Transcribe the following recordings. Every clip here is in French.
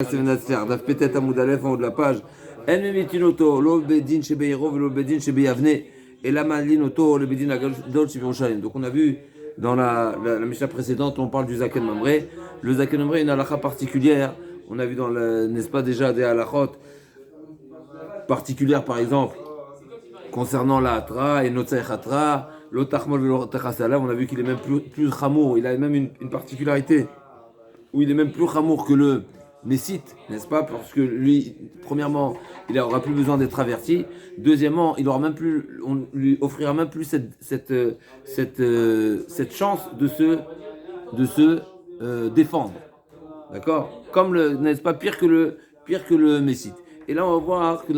Daf Petet Amoud Aleph en haut de la page. En Memitinoto, lo bedin chez Beirov, lo bedin chez Beyavne, et la malinoto, le bedin Agadol chez Yerushalayim. Donc on a vu dans la Mishnah précédente, on parle du Zaken Mamré. Le Zaken Mamré est une halakha particulière. On a vu dans n'est-ce pas déjà des halakhot particulières, par exemple, concernant la Hatra et Notzai Hatra, l'Otachmol et l'Otachasalav. On a vu qu'il est même plus chamour. Il a même une particularité où il est même plus chamour que le Messite, n'est-ce pas? Parce que lui, premièrement, il n'aura plus besoin d'être averti. Deuxièmement, on lui offrira même plus cette chance de se défendre. D'accord? N'est-ce pas, pire que le Messite. Et là, on va voir que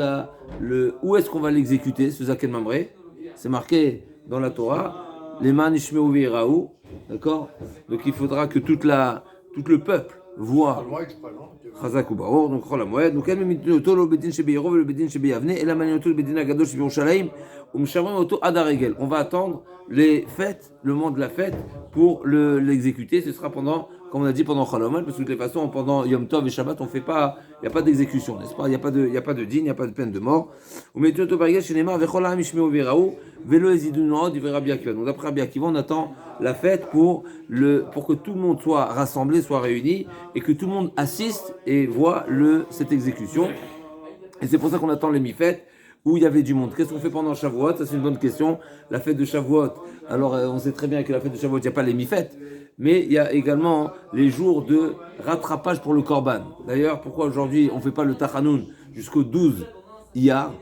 où est-ce qu'on va l'exécuter, ce Zaken Mamré. C'est marqué dans la Torah, les man ishmeu ve'iraou. D'accord? Donc il faudra que tout le peuple voit Chazak ou Baor, donc Chol HaMoed, donc elle mitinoto lo bedin shebeyirov le bedin shebeyavne, et la manioto le bedin agadol shebiyerushalayim, umshavrim oto adaregel. On va attendre les fêtes, le moment de la fête, pour l'exécuter. Ce sera pendant, comme on a dit, pendant Chol HaMoed, parce que de toutes les façons, pendant Yom Tov et Shabbat, il n'y a pas d'exécution, n'est-ce pas? Il n'y a pas de dîne, il n'y a pas de peine de mort. Umitinoto barigel shenema vechol ha'am ishmeu veraou velo ezidunu od divrei Rabbi Akiva. Donc d'après Rabbi Akiva, on attend la fête pour que tout le monde soit rassemblé, soit réuni, et que tout le monde assiste et voit cette exécution. Et c'est pour ça qu'on attend les mi-fêtes où il y avait du monde. Qu'est-ce qu'on fait pendant Shavuot? Ça, c'est une bonne question. La fête de Shavuot, alors on sait très bien que la fête de Shavuot, il n'y a pas les mi-fêtes, mais il y a également les jours de rattrapage pour le Korban. D'ailleurs, pourquoi aujourd'hui on ne fait pas le Tachanoun jusqu'au 12 Iyar,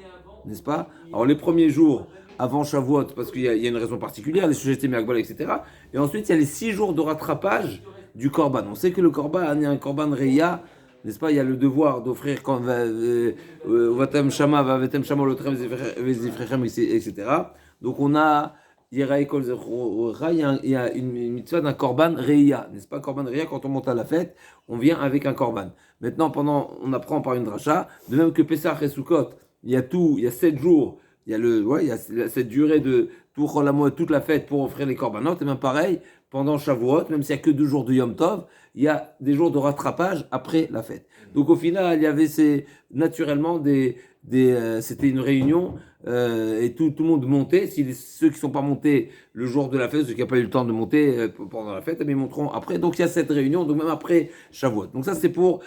n'est-ce pas? Alors les premiers jours avant Shavuot, parce qu'il y a une raison particulière, les sujets Me'agbal, etc. Et ensuite, il y a les 6 jours de rattrapage du Korban. On sait que le Korban, il y a un Korban Reya, n'est-ce pas? Il y a le devoir d'offrir quand Vatem Shama, Vatem Shama, Lotrem, Vezifrechem, etc. Donc on a il y a une mitzvah d'un Korban Reya, n'est-ce pas? Korban Reya, quand on monte à la fête, on vient avec un Korban. Maintenant, on apprend par une dracha, de même que Pesach et Sukkot, il y a 7 jours. Il y a cette durée de tout Chol HaMoed, toute la fête pour offrir les korbanot. Et même pareil, pendant Shavuot, même s'il n'y a que 2 jours de Yom Tov, il y a des jours de rattrapage après la fête. Donc au final, il y avait naturellement c'était une réunion et tout le monde montait. Ceux qui ne sont pas montés le jour de la fête, ceux qui n'ont pas eu le temps de monter pendant la fête, ils monteront après. Donc il y a cette réunion, donc même après Shavuot. Donc ça c'est pour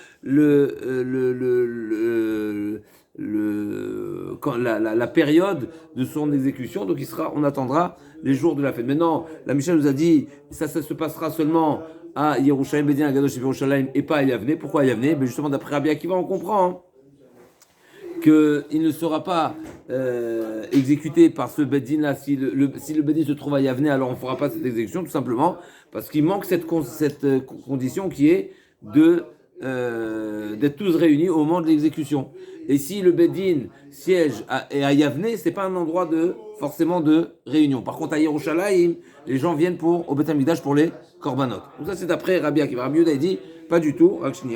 la période de son exécution. Donc on attendra les jours de la fête. Maintenant, la Mishnah nous a dit ça se passera seulement à Yerushalayim Bedin Agadosh Yerushalayim et pas à Yavne. Pourquoi à Yavne? Mais justement d'après Rabbi Akiva, on comprend qu'il ne sera pas exécuté par ce Bedin là si le Bedin se trouve à Yavne, alors on ne fera pas cette exécution tout simplement parce qu'il manque cette condition qui est d'être tous réunis au moment de l'exécution. Et si le Bedin siège à Yavne, c'est pas un endroit forcément de réunion. Par contre, à Yerushalayim, les gens viennent au Beth Amikdash pour les korbanot. Donc ça, c'est d'après Rabbi Akiva. Rabbi Yehuda dit pas du tout. Rabbi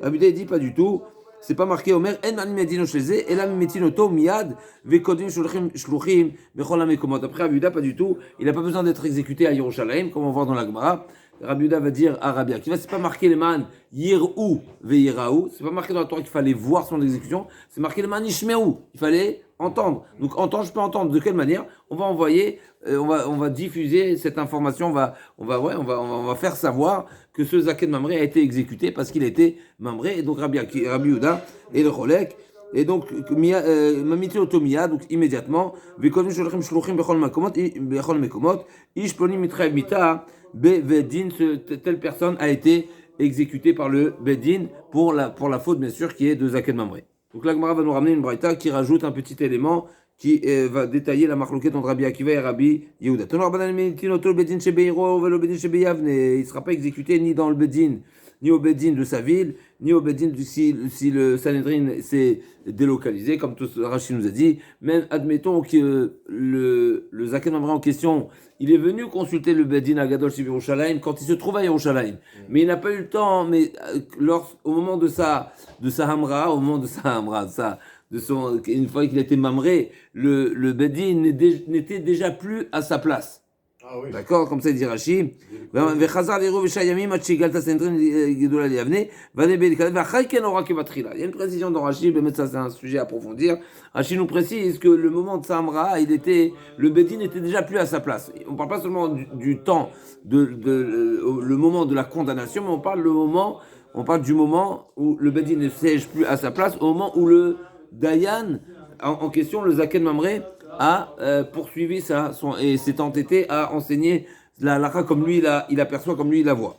Yehuda dit pas du tout. C'est pas marqué Omer en ani medino sheze ela mitinoto miyad vekodim shluchim bechol hamekomot. Après Rabbi Yehuda pas du tout. Il n'a pas besoin d'être exécuté à Yerushalayim, comme on voit dans la Gemara. Rabbi Yehuda va dire à Rabbi Akiva, c'est pas marqué les man yirou ve'yiraou, c'est pas marqué dans la Torah qu'il fallait voir son exécution, c'est marqué les man ishmeou, il fallait entendre. Donc je peux entendre. De quelle manière? On va envoyer, on va diffuser cette information, on va faire savoir que ce Zaken Mamré a été exécuté parce qu'il a été Mamré. Et donc Rabbi Yehuda et le Cholek. Et donc, mamiti otomia, donc immédiatement, vekodim sholchim shluchim bechol mekomot, ish ponim mitchayev mita, bedin, telle personne a été exécutée par le bedin pour la faute, bien sûr, qui est de Zaken Mamré. Donc la Gemara va nous ramener une braïta qui rajoute un petit élément qui va détailler la marloquette entre Rabbi Akiva et Rabbi Yehuda. Il ne sera pas exécuté ni dans le bedin, ni au bedin de sa ville, ni au bedin si le Sanhedrin s'est délocalisé, comme tout Rashi nous a dit. Même admettons que le Zaken Mamré en question, il est venu consulter le bedin à Gadosh Yerushalayim quand il se trouve à Yerushalayim, mais il n'a pas eu le temps. Mais au moment de sa hamra, une fois qu'il a été mamré, le bedin n'était déjà plus à sa place. Ah oui. D'accord, comme ça il dit Rashi. Vechazar liru v'shayamim ad shigalta sentrin gedola liavne vane belikad v'achai ken ora kevatrila. Il y a une précision dans Rashi, mais ça c'est un sujet à approfondir. Rashi nous précise que le moment de Samra, le Bedin était déjà plus à sa place. On ne parle pas seulement du temps le moment de la condamnation, mais on parle du moment où le Bedin ne siège plus à sa place, au moment où le Dayan en question, le Zaken Mamré, a poursuivi et s'est entêté à enseigner la halakha comme lui il aperçoit, comme lui il la voit.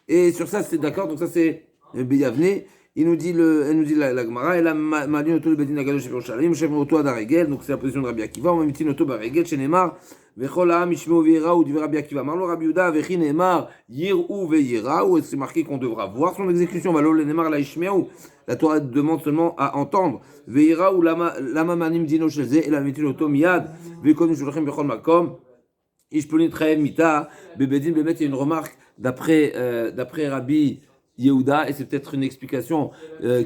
Et sur ça, c'est d'accord, donc ça c'est Beyavne. Elle nous dit la Gemara, elle a malin auto le bedin agadosh Yerushalayim, chef auto adarigel, donc c'est la position de Rabbi Akiva, on met mitin auto barigel, chez Neymar, vechol ha'am yishmeu ve'yirau, dit Rabbi Akiva, marlo Rabbi Yehuda, vechi Neymar, yirou ve'yirau, et c'est marqué qu'on devra voir son exécution, valo le Neymar la yishmeu, la Torah demande seulement à entendre, ve'yirau lama manim dino shelze, et la mitin auto miyad, ve'konim shulachem bechol makom, ishponit traem mita, bebedin bemet, il y a une remarque d'après Rabbi Yehuda, et c'est peut-être une explication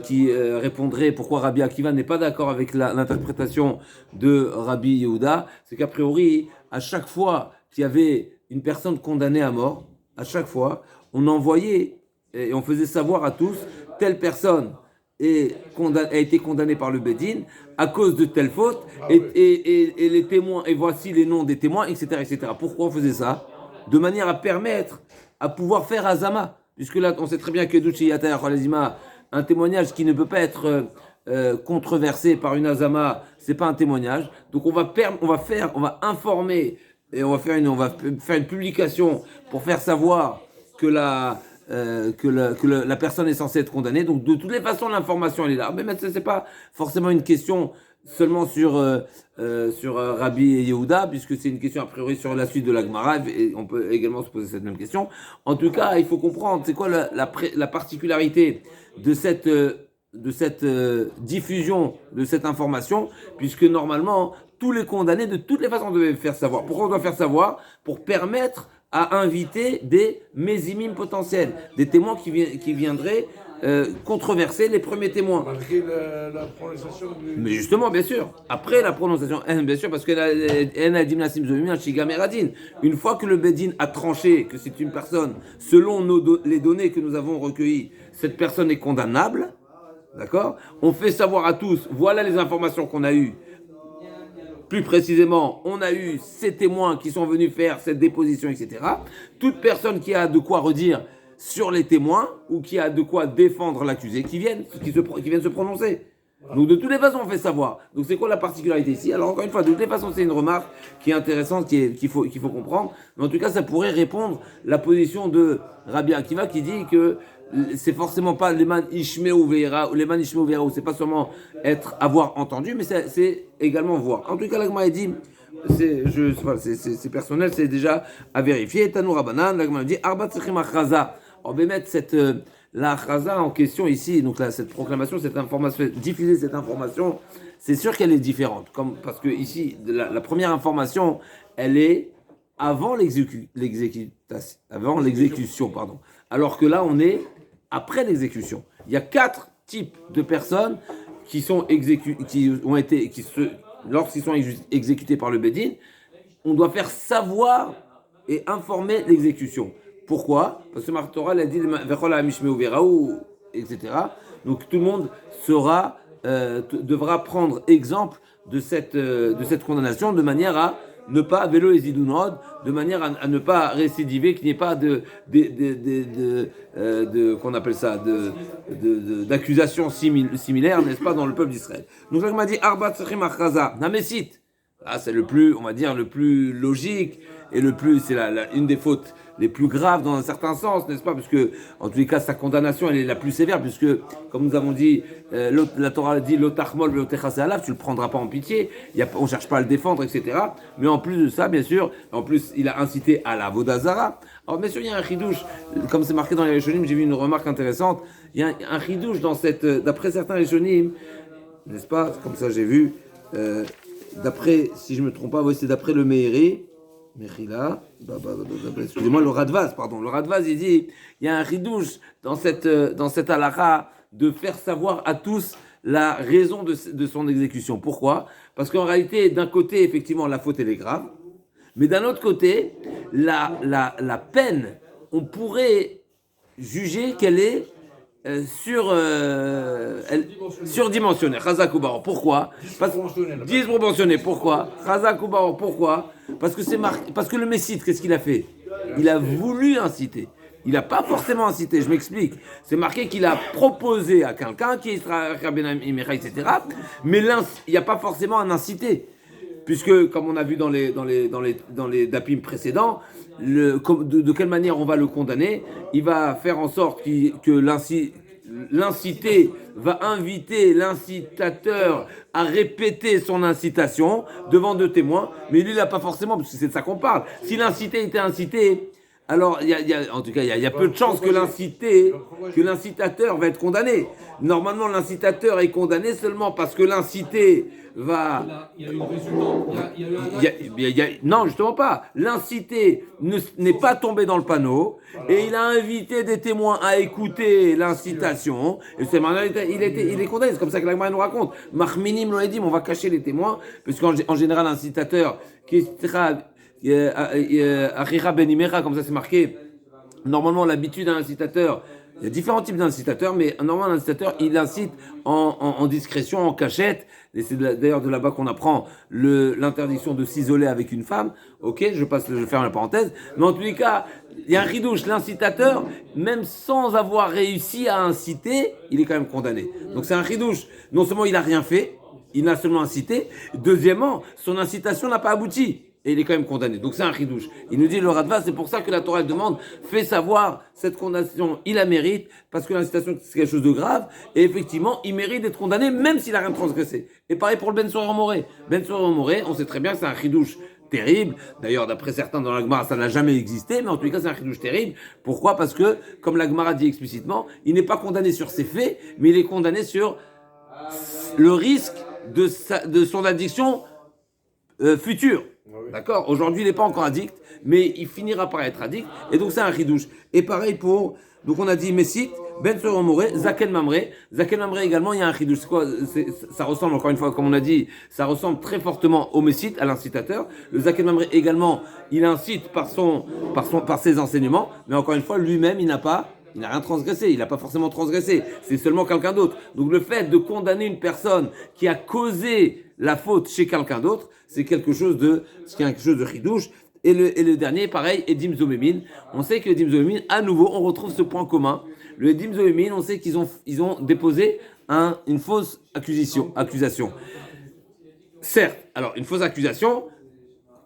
qui répondrait pourquoi Rabbi Akiva n'est pas d'accord avec l'interprétation de Rabbi Yehuda, c'est qu'a priori, à chaque fois qu'il y avait une personne condamnée à mort, à chaque fois, on envoyait et on faisait savoir à tous, telle personne a été condamnée par le Bedin à cause de telle faute, et les témoins, et voici les noms des témoins, etc., etc. Pourquoi on faisait ça? De manière à permettre à pouvoir faire Azama. Puisque là, on sait très bien que un témoignage qui ne peut pas être controversé par une azama, c'est pas un témoignage. Donc on va informer et on va faire une publication pour faire savoir que la personne est censée être condamnée. Donc de toutes les façons, l'information elle est là. Mais maintenant, c'est pas forcément une question seulement sur Rabbi Yehuda, puisque c'est une question a priori sur la suite de la Gemara, et on peut également se poser cette même question. En tout cas, il faut comprendre, c'est quoi la particularité de cette diffusion de cette information, puisque normalement, tous les condamnés, de toutes les façons, devaient faire savoir. Pourquoi on doit faire savoir? Pour permettre à inviter des mésimim potentiels, des témoins qui viendraient controverser les premiers témoins. Malgré la prononciation du... Mais justement, bien sûr, après la prononciation, bien sûr, parce que une fois que le Bedin a tranché que c'est une personne, selon les données que nous avons recueillies, cette personne est condamnable, d'accord? On fait savoir à tous, voilà les informations qu'on a eues. Plus précisément, on a eu ces témoins qui sont venus faire cette déposition, etc. Toute personne qui a de quoi redire sur les témoins ou qui a de quoi défendre l'accusé, qui viennent se prononcer. Donc de toutes les façons, on fait savoir. Donc c'est quoi la particularité ici? Alors encore une fois, de toutes les façons, c'est une remarque qui est intéressante, qu'il faut comprendre. Mais en tout cas, ça pourrait répondre la position de Rabbi Akiva qui dit que c'est forcément pas les man ishmeu veira ou les man ishmeu veira, c'est pas seulement avoir entendu, mais c'est également voir. En tout cas, l'agma dit, c'est personnel, c'est déjà à vérifier. Tanou Rabanan, l'agma dit arba tzrichim achaza. On va mettre la achaza en question ici, donc là, cette proclamation, cette information, diffuser cette information, c'est sûr qu'elle est différente, parce que ici, la première information, elle est avant l'exécution, pardon. Alors que là, on est après l'exécution. Il y a 4 types de personnes lorsqu'ils sont exécutés par le Bedin, on doit faire savoir et informer l'exécution. Pourquoi? Parce que Mar Torah a dit etc. Donc tout le monde devra prendre exemple de cette condamnation de manière à ne pas vélo et zidunod, de manière à ne pas récidiver, qu'il n'y ait pas qu'on appelle ça, d'accusations similaires, n'est-ce pas, dans le peuple d'Israël. Donc là, il m'a dit arba tzrichim achaza namesit. Là, c'est le plus logique et c'est une des fautes les plus graves dans un certain sens, n'est-ce pas? Parce que, en tous les cas, sa condamnation, elle est la plus sévère, puisque, comme nous avons dit, la Torah dit, l'otachmol, l'otechase alaf, tu le prendras pas en pitié, on cherche pas à le défendre, etc. Mais en plus de ça, bien sûr, il a incité à la vodazara. Alors, bien sûr, il y a un chidouche, comme c'est marqué dans les Rishonim, j'ai vu une remarque intéressante, il y a un chidouche d'après certains Rishonim, n'est-ce pas? Comme ça, j'ai vu, d'après, si je me trompe pas, c'est d'après le Meiri, Mechila, excusez-moi, le Radvaz, il dit, il y a un ridouche dans cette halakha de faire savoir à tous la raison de son exécution. Pourquoi? Parce qu'en réalité, d'un côté, effectivement, la faute elle est grave, Mais d'un autre côté, la peine, on pourrait juger qu'elle est surdimensionnée. Chazak ou Baror. Pourquoi? Disproportionnée. Pourquoi? Chazak ou Baror. Pourquoi? Parce que le Messite, qu'est-ce qu'il a fait? Il a voulu inciter. Il n'a pas forcément incité, je m'explique. C'est marqué qu'il a proposé à quelqu'un qui sera etc. Mais il n'y a pas forcément un incité. Puisque, comme on a vu dans les dapim précédents, de quelle manière on va le condamner? Il va faire en sorte que l'incité va inviter l'incitateur à répéter son incitation devant deux témoins, mais lui, il n'a pas forcément, parce que c'est de ça qu'on parle. Si l'incité était incité, alors il y a peu de chances que l'incitateur va être condamné. Normalement, l'incitateur est condamné seulement parce que l'incité va... Il y a une résultante. Non, justement pas. L'incité n'est pas tombé dans le panneau et il a invité des témoins à écouter l'incitation. Et c'est maintenant, il est condamné. C'est comme ça que la Gemara nous raconte. Mahminim l'ont dit, on va cacher les témoins, puisqu'en général, l'incitateur qui sera Achira Benimera, comme ça c'est marqué. Normalement, l'habitude d'un incitateur, il y a différents types d'incitateurs, mais normalement, l'incitateur, il incite en discrétion, en cachette. Et c'est d'ailleurs de là-bas qu'on apprend l'interdiction de s'isoler avec une femme. Ok, je ferme la parenthèse. Mais en tous les cas, il y a un ridouche. L'incitateur, même sans avoir réussi à inciter, il est quand même condamné. Donc c'est un ridouche. Non seulement il n'a rien fait, il n'a seulement incité. Deuxièmement, son incitation n'a pas abouti. Et il est quand même condamné. Donc c'est un chidouche. Il nous dit le Radva, c'est pour ça que la Torah demande, fait savoir cette condamnation, il la mérite, parce que l'incitation c'est quelque chose de grave, et effectivement, il mérite d'être condamné, même s'il n'a rien transgressé. Et pareil pour le Ben Sorer Moré. Ben Sorer Moré, on sait très bien que c'est un chidouche terrible. D'ailleurs, d'après certains dans la Gemara, ça n'a jamais existé, mais en tous les cas, c'est un chidouche terrible. Pourquoi? Parce que, comme la Gemara dit explicitement, il n'est pas condamné sur ses faits, mais il est condamné sur le risque de son addiction future. D'accord? Aujourd'hui, il n'est pas encore addict, mais il finira par être addict, et donc c'est un chidouche. Et pareil pour, donc on a dit Messit, Ben Sorer Moré, Zaken Mamré. Zaken Mamré également, il y a un chidouche. C'est quoi? Ça ressemble, encore une fois, comme on a dit, ça ressemble très fortement au Messit, à l'incitateur. Le Zaken Mamré également, il incite par ses enseignements, mais encore une fois, lui-même, il n'a rien transgressé, il n'a pas forcément transgressé, c'est seulement quelqu'un d'autre. Donc le fait de condamner une personne qui a causé la faute chez quelqu'un d'autre, c'est quelque chose de chidouche. Et le dernier, pareil, Edim Zomémine. On sait que Edim Zomémine, à nouveau, on retrouve ce point commun. Le Edim Zomémine, on sait qu'ils ont déposé une fausse accusation. Certes, alors une fausse accusation,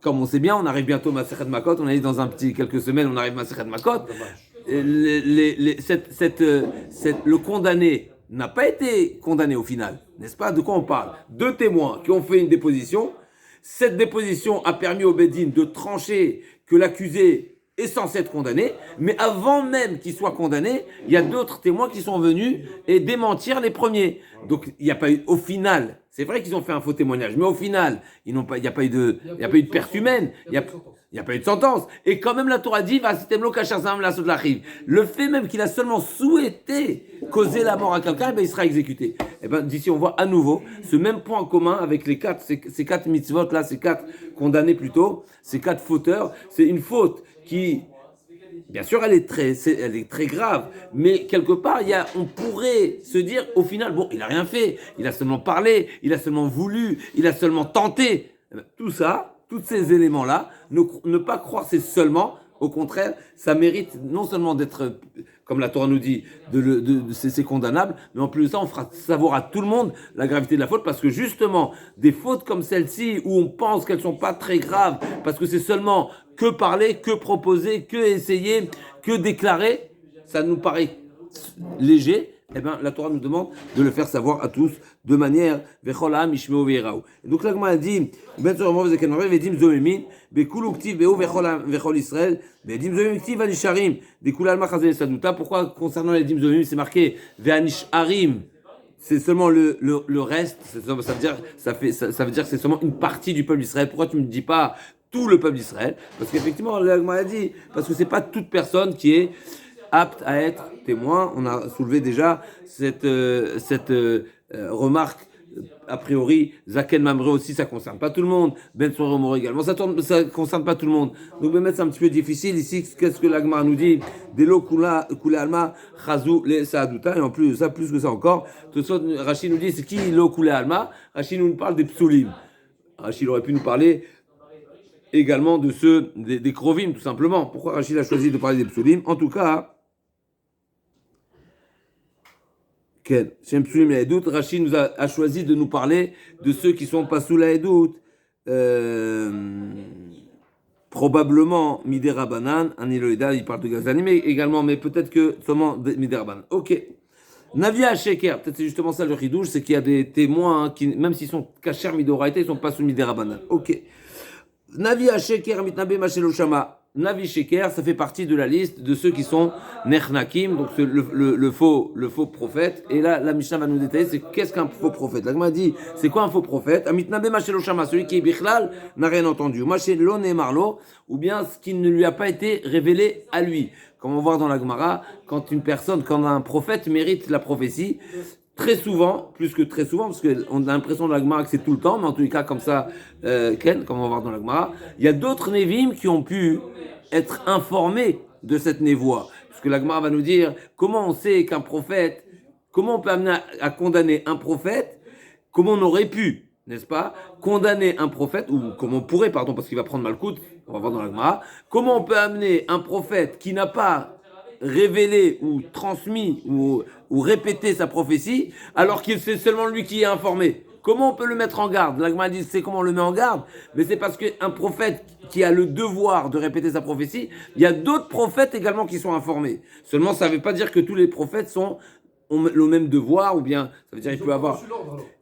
comme on sait bien, on arrive bientôt à Masechet Makot, on a dit dans quelques semaines, on arrive à Masechet Makot. Le condamné n'a pas été condamné au final, n'est-ce pas? De quoi on parle? Deux témoins qui ont fait une déposition. Cette déposition a permis au Bédine de trancher que l'accusé est censé être condamné, mais avant même qu'il soit condamné, il y a d'autres témoins qui sont venus et démentir les premiers. Donc il n'y a pas eu, au final, c'est vrai qu'ils ont fait un faux témoignage, mais au final, il n'y a pas eu de perte humaine, il n'y a pas eu de sentence. Et quand même la Torah dit, le fait même qu'il a seulement souhaité causer la mort à quelqu'un, il sera exécuté. Et d'ici on voit à nouveau ce même point commun avec ces quatre mitzvot là, ces quatre condamnés plutôt, ces quatre fauteurs. C'est une faute qui, bien sûr, elle est très grave, mais quelque part, on pourrait se dire, au final, bon, il a rien fait, il a seulement parlé, il a seulement voulu, il a seulement tenté. Tout ça, tous ces éléments-là, ne pas croire c'est seulement, au contraire, ça mérite non seulement d'être, comme la Torah nous dit, c'est condamnable, mais en plus de ça, on fera savoir à tout le monde la gravité de la faute, parce que justement, des fautes comme celle-ci, où on pense qu'elles sont pas très graves, parce que c'est seulement que parler, que proposer, que essayer, que déclarer, ça nous paraît léger. Eh bien, la Torah nous demande de le faire savoir à tous de manière vecholam ishmeu veiraou. Donc là, comme on a dit, ben zormo vezeken marve vedim zomemin bekulu ktiv beu vecholam vechol Israël vedim zomemin ktiv anisharim bekul alma chazen saduta. Pourquoi concernant les dim zomim c'est marqué veanisharim? C'est seulement le reste. Ça veut dire que c'est seulement une partie du peuple d'Israël. Pourquoi tu me dis pas tout le peuple d'Israël? Parce qu'effectivement, l'Agma a dit, parce que c'est pas toute personne qui est apte à être témoin. On a soulevé déjà cette remarque a priori, Zaken Mamre aussi, ça concerne pas tout le monde. Ben Soromor également, ça concerne pas tout le monde. Donc, ben, c'est un petit peu difficile ici. Qu'est-ce que l'Agma nous dit? Delo Kula Alma, Chazou, les Saaduta, et en plus, ça, plus que ça encore. Tout ça, Rachid nous dit, c'est qui Lo Kula Alma? Rachid nous parle des Psulim. Rachid aurait pu nous parler également de ceux des Krovim, tout simplement. Pourquoi Rachid a choisi de parler des Psulim? En tout cas, Shem Psulim et Edout, Rachid nous a choisi de nous parler de ceux qui sont pas sous la Edout, probablement Midera Banan, Aniloïda, il parle de Gazani, mais également, mais peut-être que seulement Midera Banan. Ok. Navia Sheker, peut-être c'est justement ça le ridouche, c'est qu'il y a des témoins hein, qui, même s'ils sont cachers Midoraïta, ils sont pas sous Midera Banan. Ok. Navi Sheker mitnabe mashelo shama. Navi Sheker, ça fait partie de la liste de ceux qui sont Nechnakim, donc le faux prophète. Et là, la Mishnah va nous détailler, c'est qu'est-ce qu'un faux prophète. La Gemara dit, c'est quoi un faux prophète? Amitnabe mashelo shama, celui qui est bichlal n'a rien entendu. Mashelo ne marlo, ou bien ce qui ne lui a pas été révélé à lui. Comme on va voir dans la Gemara, quand un prophète mérite la prophétie, très souvent, plus que très souvent, parce qu'on a l'impression dans la Gemara que c'est tout le temps, mais en tous les cas, comme ça, Ken, comme on va voir dans la Gemara, il y a d'autres Névim qui ont pu être informés de cette névoie. Parce que la Gemara va nous dire comment on sait qu'un prophète, comment on peut amener à condamner un prophète, comment on aurait pu, n'est-ce pas, condamner un prophète, ou comment on pourrait, pardon, parce qu'il va prendre Malkout, on va voir dans la Gemara, comment on peut amener un prophète qui n'a pas révélé ou transmis ou répété sa prophétie, alors que c'est seulement lui qui est informé. Comment on peut le mettre en garde? L'Agma dit, c'est comment on le met en garde? Mais c'est parce qu'un prophète qui a le devoir de répéter sa prophétie, il y a d'autres prophètes également qui sont informés. Seulement, ça ne veut pas dire que tous les prophètes ont le même devoir, ou bien, ça veut dire qu'il peut avoir...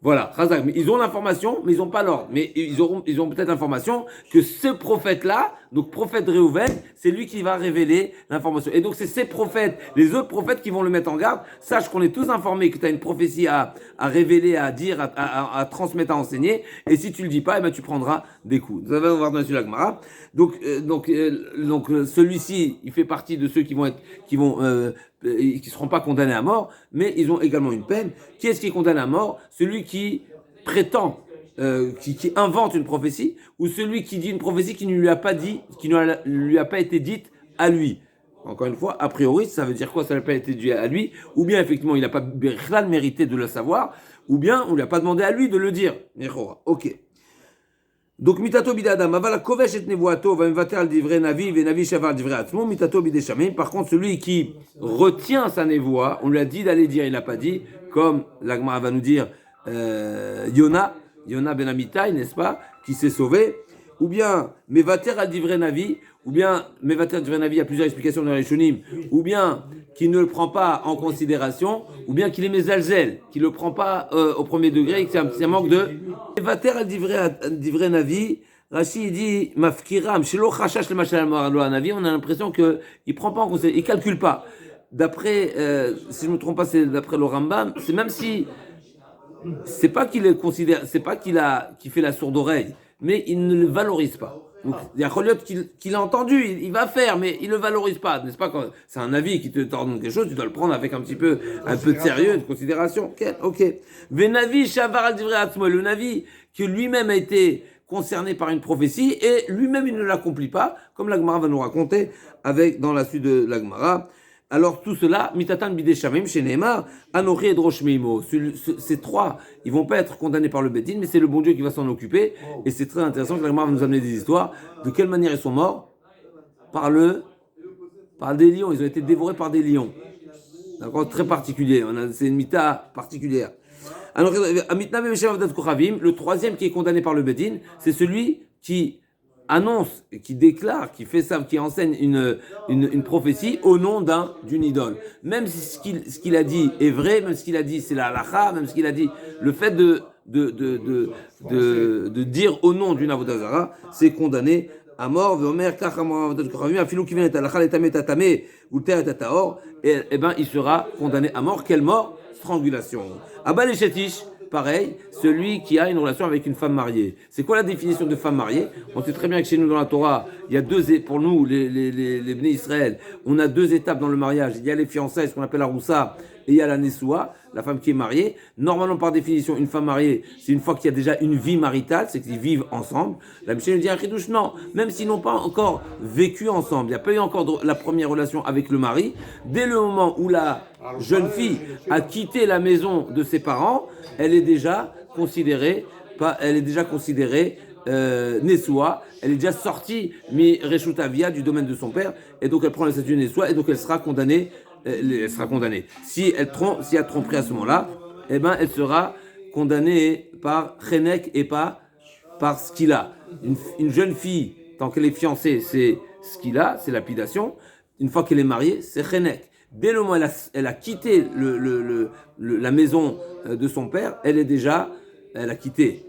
Voilà, Razak, mais ils ont l'information, mais ils n'ont pas l'ordre. Mais ils ont peut-être l'information que ce prophète-là, donc prophète Réhouven, c'est lui qui va révéler l'information. Et donc c'est ces prophètes, les autres prophètes qui vont le mettre en garde. Sache qu'on est tous informés que tu as une prophétie à révéler, à dire, à transmettre, à enseigner. Et si tu le dis pas, eh ben, tu prendras des coups. Vous allez voir dans la Gemara. Donc celui-ci, il fait partie de ceux qui seront pas condamnés à mort, mais ils ont également une peine. Qui est-ce qui est condamné à mort? Celui qui prétend, qui invente une prophétie, ou celui qui dit une prophétie qui ne lui a pas dit, qui ne lui a pas été dite à lui. Encore une fois, a priori, ça veut dire quoi? Ça n'a pas été dit à lui, ou bien effectivement il n'a pas mérité de le savoir, ou bien on lui a pas demandé à lui de le dire. Ok. Donc mitato bidadam, avala kovesh et nevoato va mevater al divrei navi ve navi shavar divrei atzmo mitato bideshamim. Par contre, celui qui retient sa névoie, on lui a dit d'aller dire, il n'a pas dit, comme l'Agma va nous dire Yona ben Amitai, n'est-ce pas, qui s'est sauvé, ou bien mevater al divrei navi, ou bien mevater al divrei navi, il y a plusieurs explications dans les Shunim, ou bien qui ne le prend pas en considération, ou bien qu'il est mezalzel, qui le prend pas au premier degré, et que c'est un manque de mevater al divrei navi. Rachid dit mafkiram shelo chashash le mashal lo navi. On a l'impression que il prend pas en considération, il calcule pas. D'après, si je me trompe pas, c'est d'après le Rambam, c'est même si c'est pas qu'il considère, c'est pas qu'il fait la sourde oreille, mais il ne le valorise pas. Donc, il y a Choliot qu'il a entendu, il va faire, mais il ne le valorise pas, n'est-ce pas? Quand c'est un avis qui te t'ordonne quelque chose, tu dois le prendre avec un peu de sérieux, de considération. Ok. Venavi shavar al divrei atzmo, le navi que lui-même a été concerné par une prophétie et lui-même il ne l'accomplit pas, comme la Gemara va nous raconter dans la suite de la Gemara. Alors tout cela, mitatan bideshamim chez Neymar, anochi et droshmeimo. Ces trois, ils vont pas être condamnés par le Bédin, mais c'est le bon Dieu qui va s'en occuper. Et c'est très intéressant que la Gemara va nous amener des histoires. De quelle manière ils sont morts? Par des lions. Ils ont été dévorés par des lions. D'accord, très particulier. C'est une mita particulière. Alors, le troisième qui est condamné par le Bédin, c'est celui qui annonce, qui déclare, qui fait ça, qui enseigne une prophétie au nom d'une idole. Même si ce qu'il a dit est vrai, même ce qu'il a dit c'est la halakha, même ce qu'il a dit, le fait de dire au nom d'une avodah zara, c'est condamné à mort. Et ben il sera condamné à mort. Quelle mort? Strangulation. Abba les chetish, pareil, celui qui a une relation avec une femme mariée. C'est quoi la définition de femme mariée? On sait très bien que chez nous dans la Torah, il y a pour nous, les Bnei Israël, on a deux étapes dans le mariage. Il y a les fiançailles, ce qu'on appelle la roussa, et il y a la Nessoua, la femme qui est mariée. Normalement, par définition, une femme mariée, c'est une fois qu'il y a déjà une vie maritale, c'est qu'ils vivent ensemble. La Mishnah nous dit un chidouche, non, même s'ils n'ont pas encore vécu ensemble, il n'y a pas eu encore la première relation avec le mari, dès le moment où la jeune fille a quitté la maison de ses parents, elle est déjà considérée Nessoua, elle est déjà sortie mi Reshutavia du domaine de son père, et donc elle prend le statut de Nessoua, et donc elle sera condamnée. Si elle a tromperie à ce moment-là, eh ben elle sera condamnée par Chenek et pas par Skila. Une jeune fille, tant qu'elle est fiancée, c'est Skila, c'est lapidation. Une fois qu'elle est mariée, c'est Chenek. Dès le moment où elle a quitté la maison de son père, elle a quitté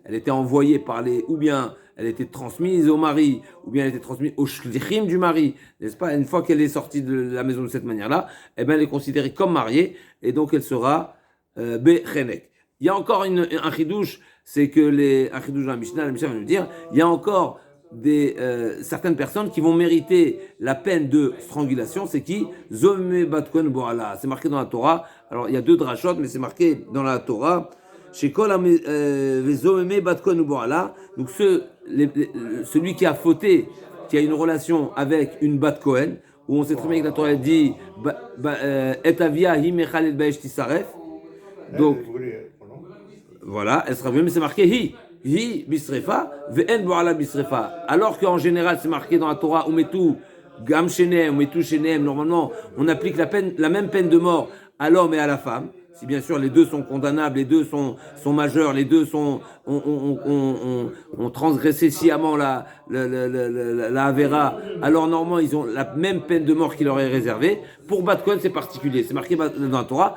elle était envoyée par ou bien elle était transmise au mari, ou bien elle était transmise au shlichim du mari, n'est-ce pas? Une fois qu'elle est sortie de la maison de cette manière-là, eh ben elle est considérée comme mariée, et donc elle sera bechenek. Il y a encore un chidouche, c'est que un chidouche dans la Mishnah va nous dire, il y a encore certaines personnes qui vont mériter la peine de strangulation. C'est qui? Zomé Batkon Boala. C'est marqué dans la Torah. Alors il y a deux drachot, mais c'est marqué dans la Torah. Chez Kol Zomé Batkon Boala. Donc celui qui a fauté, qui a une relation avec une Bat Kohen, où on sait très bien que la Torah dit Et avia hi mechal el baesh tisaref. Donc voilà, elle sera venue, mais c'est marqué hi bisrefa ve'en bo'ala bisrefa. Alors qu'en général c'est marqué dans la Torah umetu gam shenem umetu shenem, normalement on applique la même peine de mort à l'homme et à la femme. Si bien sûr les deux sont condamnables, les deux sont majeurs, les deux ont transgressé sciemment la Avera, alors normalement ils ont la même peine de mort qui leur est réservée. Pour Bat Kohen c'est particulier, c'est marqué dans la Torah.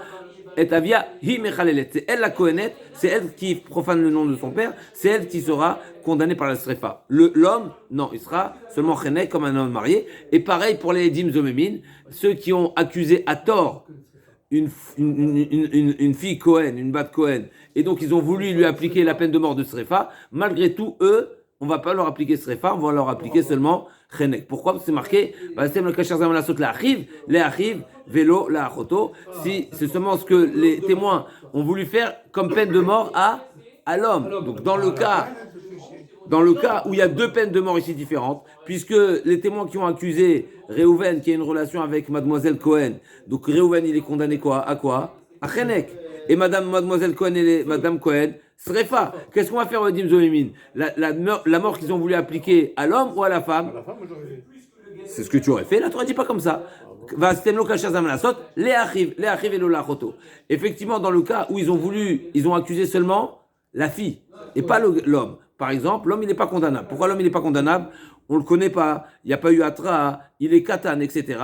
Et avia hi mechalelet, c'est elle la Kohenet, c'est elle qui profane le nom de son père, c'est elle qui sera condamnée par la Srefa. L'homme, non, il sera seulement chenek comme un homme marié. Et pareil pour les Edim Zomémin, ceux qui ont accusé à tort une fille Cohen, une Bat Cohen, et donc ils ont voulu lui appliquer la peine de mort de Srefa. Malgré tout, eux, on va pas leur appliquer Srefa, on va leur appliquer seulement Chenek. Pourquoi? Parce que c'est marqué, les achiv, vélo, la achoto. Si c'est seulement ce que les témoins ont voulu faire comme peine de mort à l'homme. Donc dans le cas où il y a deux peines de mort ici différentes, puisque les témoins qui ont accusé Réhouven, qui a une relation avec mademoiselle Cohen, donc Réhouven il est condamné à quoi? À Chenek. Et mademoiselle Cohen et madame Cohen, Srefa. Qu'est-ce qu'on va faire au Dim Zomimin? La mort qu'ils ont voulu appliquer à l'homme ou à la femme? C'est ce que tu aurais fait. Là, tu n'aurais dit pas comme ça. Les achiv et l'olachoto. Effectivement, dans le cas où ils ont accusé seulement la fille et pas l'homme. Par exemple, l'homme, il n'est pas condamnable. Pourquoi l'homme, il n'est pas condamnable? On ne le connaît pas, il n'y a pas eu atra, il est katan, etc.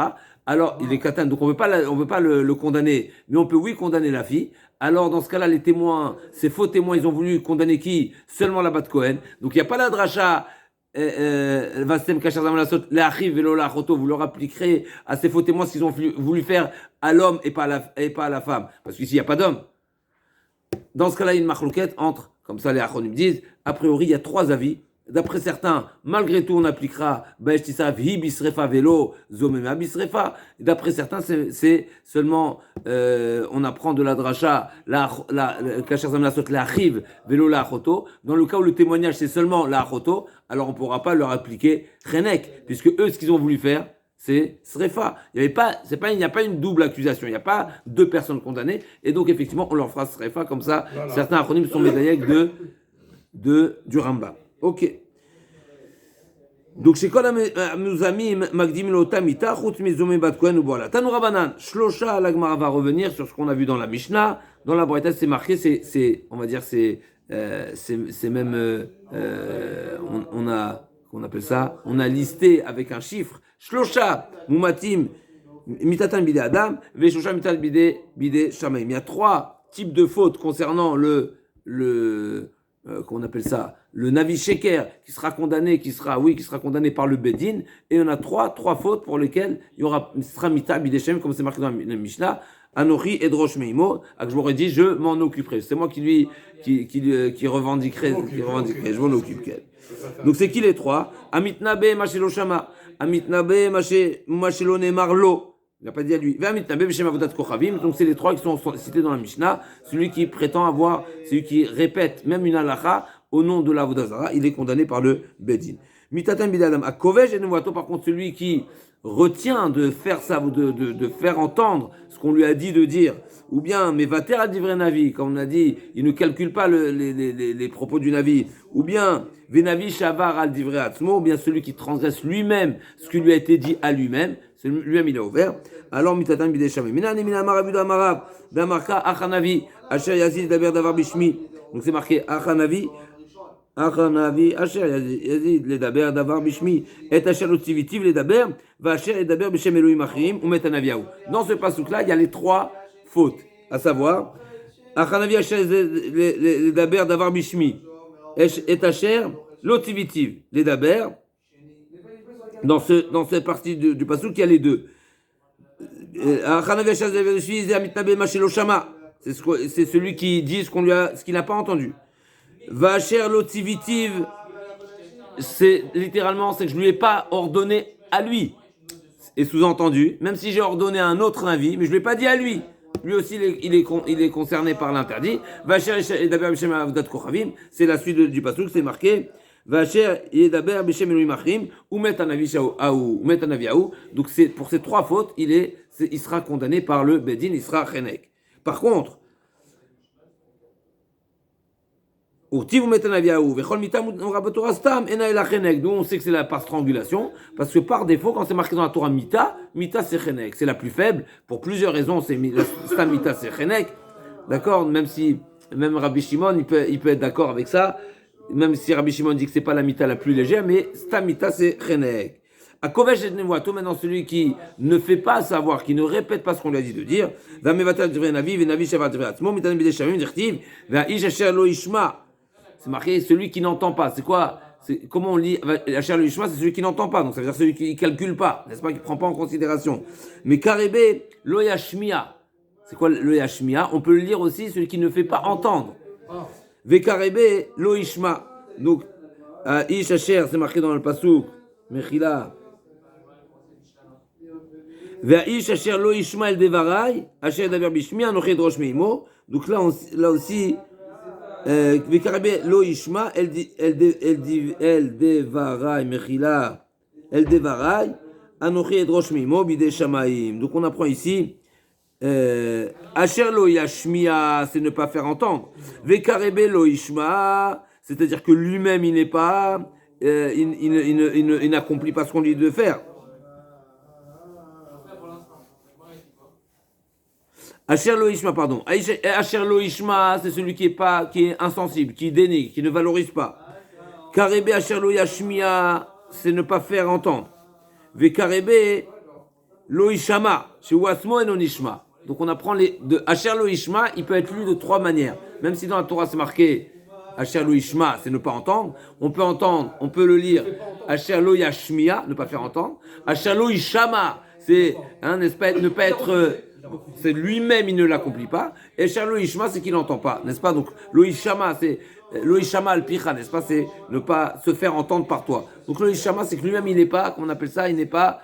Alors, il est katan, donc on ne veut pas le condamner, mais on peut, oui, condamner la fille. Alors, dans ce cas-là, les témoins, ces faux témoins, ils ont voulu condamner qui? Seulement la Bat Kohen. Donc, il n'y a pas la dracha, Vastem Kachar Zamalasot, les achiv et l'ola choto, vous leur appliquerez à ces faux témoins ce qu'ils ont voulu faire à l'homme et pas à la femme. Parce qu'ici, il n'y a pas d'homme. Dans ce cas-là, il y a une marloquette entre, comme ça les achronim disent, a priori, il y a trois avis. D'après certains, malgré tout, on appliquera Baesh Tisaref hi bisrefa velo zomema bisrefa. D'après certains, c'est seulement on apprend de la dracha la kasher zamlasot la achiv velo la achoto. Dans le cas où le témoignage c'est seulement la achoto, alors on ne pourra pas leur appliquer chenek, puisque eux ce qu'ils ont voulu faire c'est srefa. Il n'y a pas une double accusation, il n'y a pas deux personnes condamnées, et donc effectivement on leur fera srefa comme ça. Voilà. Certains achronim sont médaillés du Rambam. Ok. Donc chez Kol Amuzamim Magdim Lotamita Chutz Mizomé Bat Kohen ou voilà. Tanoura Banan Shlosha la Gemara va revenir sur ce qu'on a vu dans la Mishnah. Dans la Braïta c'est marqué, on va dire c'est même on appelle ça, on a listé avec un chiffre Shlosha Mumatim Mitatan Bide Adam Ve Shlosha Mitatan Bide Shamaim. Il y a trois types de fautes concernant qu'on appelle ça, le Navi Sheker, qui sera condamné par le Bedin, et on a trois fautes pour lesquelles il sera Mita Bideshem, comme c'est marqué dans la Mishnah. Anochi Edrosh Meimo, je m'aurais dit, je m'en occuperai. C'est moi qui revendiquerai, je m'en occupe. Donc c'est qui les trois? Amitnabe Mashelo Shama, Amitnabe Mashelo Nemarlo. Il n'a pas dit à lui. Amitnabe Beshem Avodat Kochavim. Donc c'est les trois qui sont cités dans la Mishnah. Celui qui prétend avoir, celui qui répète même une halakha au nom de la Avodah Zara, il est condamné par le Bedin. Mitatam Bidadam Akovej et Nevoato, par contre, celui qui retient de faire ça, de faire entendre ce qu'on lui a dit de dire, ou bien Mevater al Divrei Navi, comme on a dit, il ne calcule pas les propos du Navi, ou bien Venavi Shavar al Divrei Atzmo, ou bien celui qui transgresse lui-même ce qui lui a été dit à lui-même, c'est lui-même il a ouvert. Alors Mitatam Bidesham, Minani Minamar Abudu Amarav, Damarka Achanavi, Asher Yazid Daber Davar Bishmi. Donc c'est marqué Achanavi. Achanavi, Asher Yazid Ledaber Davar Bishmi, et Asher Lotivitiv Ledaber, va Asher Ledaber Bishem Elohim Achrim, ou Metanaviaou. Dans ce passouk-là, il y a les trois fautes, à savoir Achanavi Asher Ledaber Davar Bishmi, et Asher Lotivitiv Ledaber. Dans cette partie du passouk, il y a les deux. C'est celui qui dit ce qu'il n'a pas entendu. Vacher lotivitiv, c'est littéralement, c'est que je lui ai pas ordonné à lui. Et sous-entendu, même si j'ai ordonné à un autre Navi, mais je lui ai pas dit à lui. Lui aussi, il est concerné par l'interdit. Vacher et d'abord Bishem Avodat Kochavim, c'est la suite du passouk, c'est marqué. Vacher et d'abord Bishem Elohim Achrim, ou Metanaviaou. Donc c'est pour ces trois fautes, il sera condamné par le Bedin, il sera chenek. Par contre, nous on sait que c'est par strangulation, parce que par défaut, quand c'est marqué dans la Torah mita c'est chenek, c'est la plus faible, pour plusieurs raisons, stam mita c'est chenek, d'accord, même Rabbi Shimon, il peut être d'accord avec ça, même si Rabbi Shimon dit que c'est pas la mita la plus légère, mais stam mita c'est chenek. À Kovesh et Nevoato, maintenant celui qui ne fait pas savoir, qui ne répète pas ce qu'on lui a dit de dire, c'est marqué celui qui n'entend pas. C'est quoi? Comment on lit Asher le Ishma, c'est celui qui n'entend pas. Donc ça veut dire celui qui ne calcule pas, n'est-ce pas, qui ne prend pas en considération. Mais Karebe lo yashmia. C'est quoi le yashmia? On peut le lire aussi celui qui ne fait pas entendre. Vekarebe lo ishma. Donc Ish Asher, c'est marqué dans le pasuk. Mechila. Ve'ish Asher lo ishma el devarai. Asher daber bishmi anoché drosh meimo. Donc là aussi. Vekarebe lo ishma el devarai mechila el devarai anochi edrosh mimo bide shamaim. Donc on apprend ici asher lo yashmia, c'est ne pas faire entendre. Vekarebe lo ishma, c'est-à-dire que lui-même il n'est pas il n'accomplit pas ce qu'on lui dit de faire. Asher lo ishma, pardon. Asher lo ishma, c'est celui qui est insensible, qui dénigre, qui ne valorise pas. Karebe asher lo yashmia, c'est ne pas faire entendre. Ve karebe lo ishama, chez wasmo et non ishma. Donc on apprend de asher lo ishma, il peut être lu de trois manières. Même si dans la Torah c'est marqué asher lo ishma, c'est ne pas entendre. On peut le lire asher lo yashmia, ne pas faire entendre. Asher lo ishama, c'est n'est-ce pas, ne pas être c'est lui-même, il ne l'accomplit pas. Et Shalo Ishma, c'est qu'il n'entend pas, n'est-ce pas? Donc, Loishama, c'est Loishama al-Picha, n'est-ce pas? C'est ne pas se faire entendre par toi. Donc, Loishama, c'est que lui-même, il n'est pas, comment on appelle ça? Il n'est pas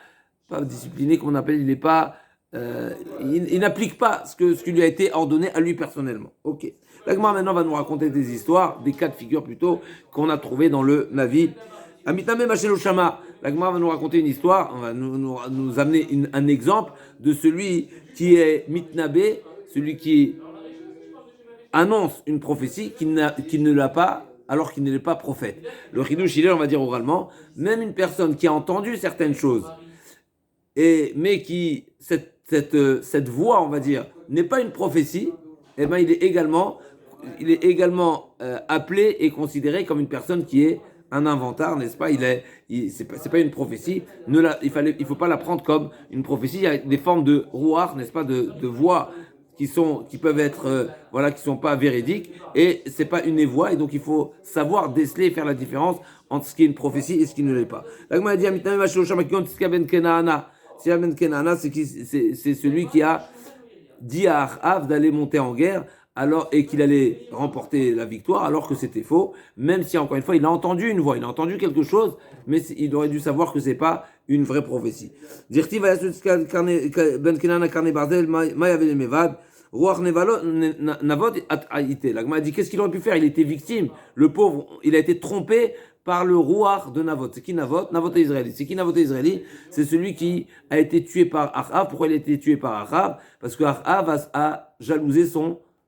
discipliné, comment on appelle, il n'est pas, il n'applique pas ce qui lui a été ordonné à lui personnellement. Ok. L'Agmar maintenant va nous raconter des histoires, des cas de figure plutôt, qu'on a trouvé dans le Navi. Amitame Machelo Shama. L'Agmar va nous raconter une histoire, on va nous amener un exemple de celui qui est mitnabé, celui qui annonce une prophétie qui ne l'a pas alors qu'il n'est pas prophète. Le Chidouch, on va dire oralement, même une personne qui a entendu certaines choses, mais qui, cette voix, on va dire, n'est pas une prophétie, eh ben il est également appelé et considéré comme une personne qui est un inventar, n'est-ce pas? C'est pas une prophétie. Il faut pas la prendre comme une prophétie. Il y a des formes de rouar, n'est-ce pas, de voix qui peuvent être, qui sont pas véridiques. Et c'est pas une voix. Et donc il faut savoir déceler et faire la différence entre ce qui est une prophétie et ce qui ne l'est pas. L'agma dit, c'est celui qui a dit à Achav d'aller monter en guerre alors, et qu'il allait remporter la victoire alors que c'était faux, même si encore une fois il a entendu une voix, il a entendu quelque chose, mais il aurait dû savoir que c'est pas une vraie prophétie. Dirti ben Kenan karne barzel ma yavel mevad ruach navot aïté. La Gemara dit qu'est-ce qu'il aurait pu faire? Il était victime, le pauvre, il a été trompé par le ruach de Navot. C'est qui Navot? Navot est israélite. C'est qui Navot est israélite? C'est celui qui a été tué par Achav. Pourquoi il a été tué par Achav? Parce que Achav a jalousé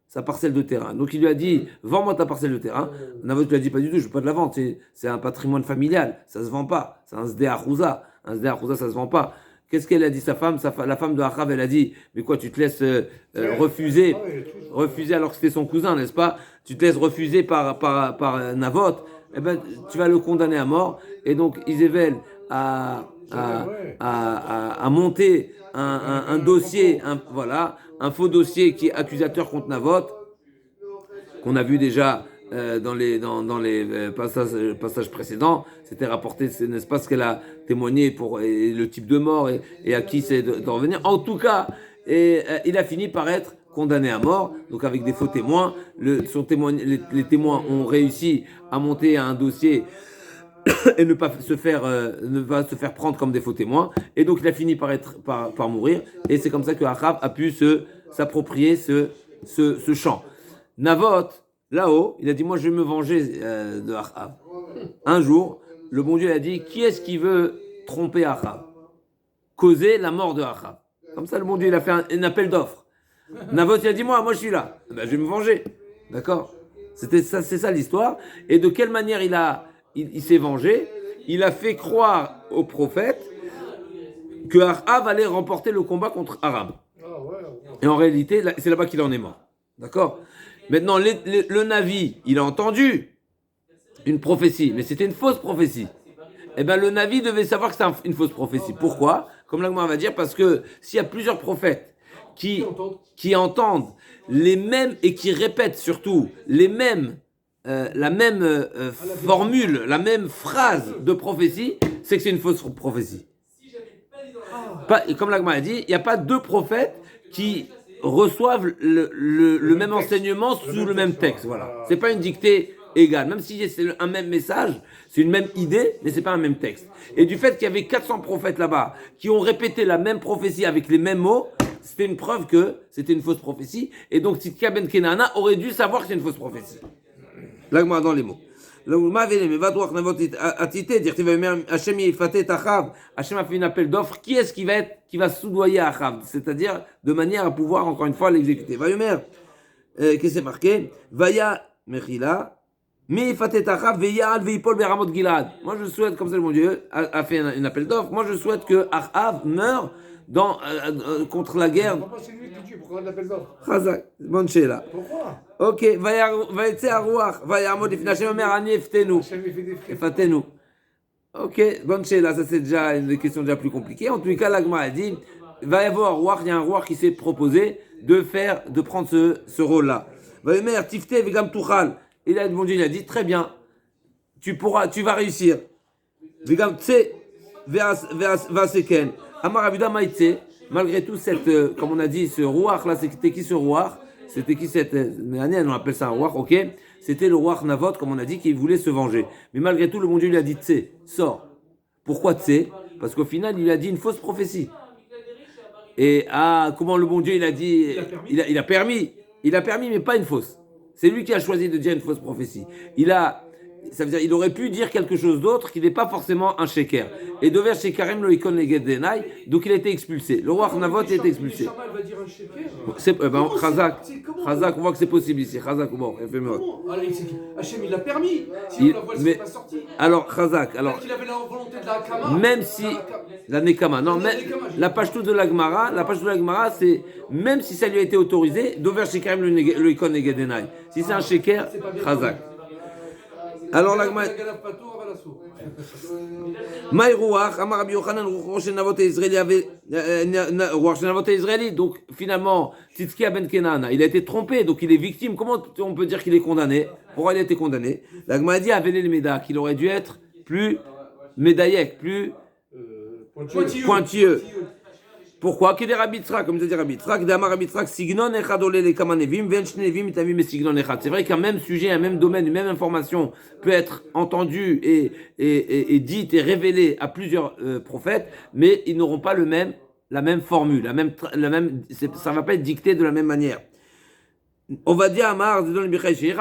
sa parcelle de terrain. Donc il lui a dit, vends-moi ta parcelle de terrain. Navot lui a dit, pas du tout, je ne veux pas de la vendre, c'est un patrimoine familial, ça ne se vend pas, c'est un sdé achouza. Un sdé achouza, ça ne se vend pas. Qu'est-ce qu'elle a dit, sa femme? La femme de Achav, elle a dit, mais quoi, tu te laisses refuser alors que c'était son cousin, n'est-ce pas? Tu te laisses refuser par Navot, eh ben, tu vas le condamner à mort. Et donc Isabelle a monté un dossier, un faux dossier qui est accusateur contre Navot, qu'on a vu déjà dans les passages précédents. C'était rapporté, n'est-ce pas, ce qu'elle a témoigné pour le type de mort et à qui c'est de revenir. En tout cas, il a fini par être condamné à mort, donc avec des faux témoins. Les témoins ont réussi à monter un dossier et ne pas se faire prendre comme des faux témoins, et donc il a fini par mourir, et c'est comme ça que Achav a pu s'approprier ce champ. Navot, là-haut, il a dit, moi je vais me venger de Achav. Un jour, le bon Dieu a dit, qui est-ce qui veut tromper Achav, causer la mort de Achav? Comme ça, le bon Dieu, il a fait un appel d'offres. Navot, il a dit, moi je suis là, ben, je vais me venger. D'accord? C'est ça l'histoire. Et de quelle manière il s'est vengé? Il a fait croire au prophète que Achav allait remporter le combat contre Aram. Et en réalité, c'est là-bas qu'il en est mort. D'accord? Maintenant, le Navi, il a entendu une prophétie, mais c'était une fausse prophétie. Eh bien, le Navi devait savoir que c'était une fausse prophétie. Pourquoi? Comme l'Agma va dire, parce que s'il y a plusieurs prophètes qui entendent les mêmes et qui répètent surtout la même formule, la même phrase de prophétie, c'est que c'est une fausse prophétie. Comme l'Agma a dit, il n'y a pas deux prophètes qui reçoivent le même enseignement sous le même texte. Voilà. C'est pas une dictée égale. Même si c'est un même message, c'est une même idée, mais c'est pas un même texte. Et du fait qu'il y avait 400 prophètes là-bas qui ont répété la même prophétie avec les mêmes mots, c'était une preuve que c'était une fausse prophétie. Et donc, Tzidkia ben Kenana aurait dû savoir que c'est une fausse prophétie. L'Agma dans les mots. Hachem a fait un appel d'offres. Qui est-ce qui va soudoyer Achav? C'est-à-dire de manière à pouvoir encore une fois l'exécuter. Vayomer, qu'est-ce que c'est marqué? Vaya Mechila, mais Fatet Achav veyal veipol beramot Gilad. Moi je souhaite, comme ça le bon Dieu a fait un appel d'offres. Moi je souhaite que Achav meure contre la guerre. Pourquoi c'est lui qui tue? Pourquoi on l'appelle d'offre? Chazak, bonne chéla. Pourquoi? Ok, vayetse aruach, vayamod ifna Hashem omer ani eftenu. Hashem il fait des frites. Efatenu. Ok, bonne chéla, ça c'est déjà une question déjà plus compliquée. En tous les cas, l'Agma a dit, va y avoir un roi, il y a un roi qui s'est proposé de prendre ce rôle-là. Vayomer tifte vegam tuchal. Et là, mon Dieu, il a dit, très bien, tu vas réussir. Vegam tse vaseken. Amar Abuda maïtse. Malgré tout, comme on a dit, ce roi là, c'était qui ce roi? C'était qui cette année, on appelle ça un roi, ok? C'était le roi Navot, comme on a dit, qui voulait se venger. Mais malgré tout, le bon Dieu lui a dit, Tsé, sors. Pourquoi Tsé? Parce qu'au final, il lui a dit une fausse prophétie. Et comment le bon Dieu, il a dit, il a permis, mais pas une fausse. C'est lui qui a choisi de dire une fausse prophétie. Ça veut dire il aurait pu dire quelque chose d'autre qui n'est pas forcément un sheker. Et Dover Shekarim lo ikon neged denai, donc il a été expulsé. Le roi Navot a été expulsé. Chazak, on voit que c'est possible ici. Chazak, bon, Hachem il l'a permis. Sinon la voile ne serait pas sortie. Alors, Chazak, il avait la volonté de la Hakama. Même si la Nekama, non, mais la page de la Gemara, c'est même si ça lui a été autorisé, Dover Shekarim lo ikon neged denai. Si c'est un sheker, Chazak. Alors la Maïrouach, Amar Rabbi Yochanan, Ruach Navot Israéli avait Ruach Navot Israéli. Donc finalement, Tzidkia ben Kenana, il a été trompé, donc il est victime. Comment on peut dire qu'il est condamné? Pourquoi il a été condamné? La Gemara dit à Velel Meda qu'il aurait dû être plus médaillek, plus pointilleux. Pourquoi? Comme dit Rabbi Tzrak, Signon Echad Ole le Kama Nevim, Ven Shne Nevim Itamim et Signon Echad. C'est vrai qu'un même sujet, un même domaine, une même information peut être entendue et dite et révélée à plusieurs prophètes, mais ils n'auront pas la même formule, ça ne va pas être dicté de la même manière. Ovadia Amar,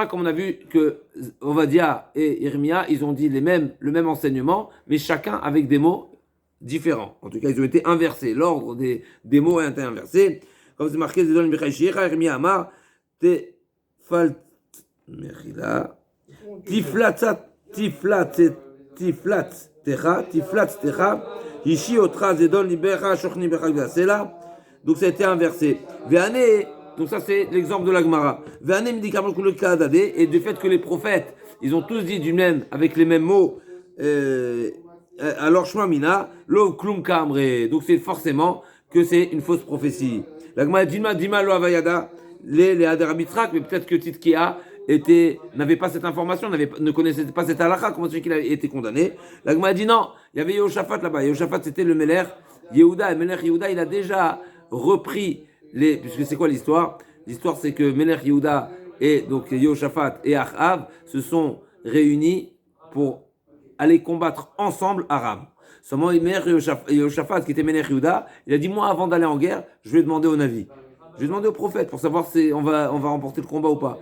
comme on a vu que Ovadia et Irmia, ils ont dit le même enseignement, mais chacun avec des mots différents. En tout cas, ils ont été inversés. L'ordre des mots a été inversé. Comme c'est marqué dans le Michael Shira, Irmia Amar, Tiflat Techa, Ishi Otra Zedon Libera Shochni Bechagda. C'est là. Donc ça a été inversé. Donc ça c'est l'exemple de la Gemara. Et du fait que les prophètes, ils ont tous dit avec les mêmes mots, alors Shma Mina, Lo Klum Kamre. Donc c'est forcément que c'est une fausse prophétie. La Gemara Dima Lo Avayada, les Rabbi Tzrak, mais peut-être que Tzidkia n'avait pas cette information, ne connaissait pas cette halakha, comment c'est qu'il a été condamné. La Gemara dit non, il y avait Yehoshaphat là-bas. Yehoshaphat c'était le Melech Yehuda. Et Melech Yehuda, il a déjà repris puisque c'est quoi l'histoire? L'histoire c'est que Melech Yehuda et donc Yehoshaphat et Achav se sont réunis pour aller combattre ensemble Aram. Seulement Melech Yehoshaphat qui était Melech Yehuda, il a dit moi avant d'aller en guerre, je vais demander au Navi. Je vais demander au prophète pour savoir si on va remporter le combat ou pas.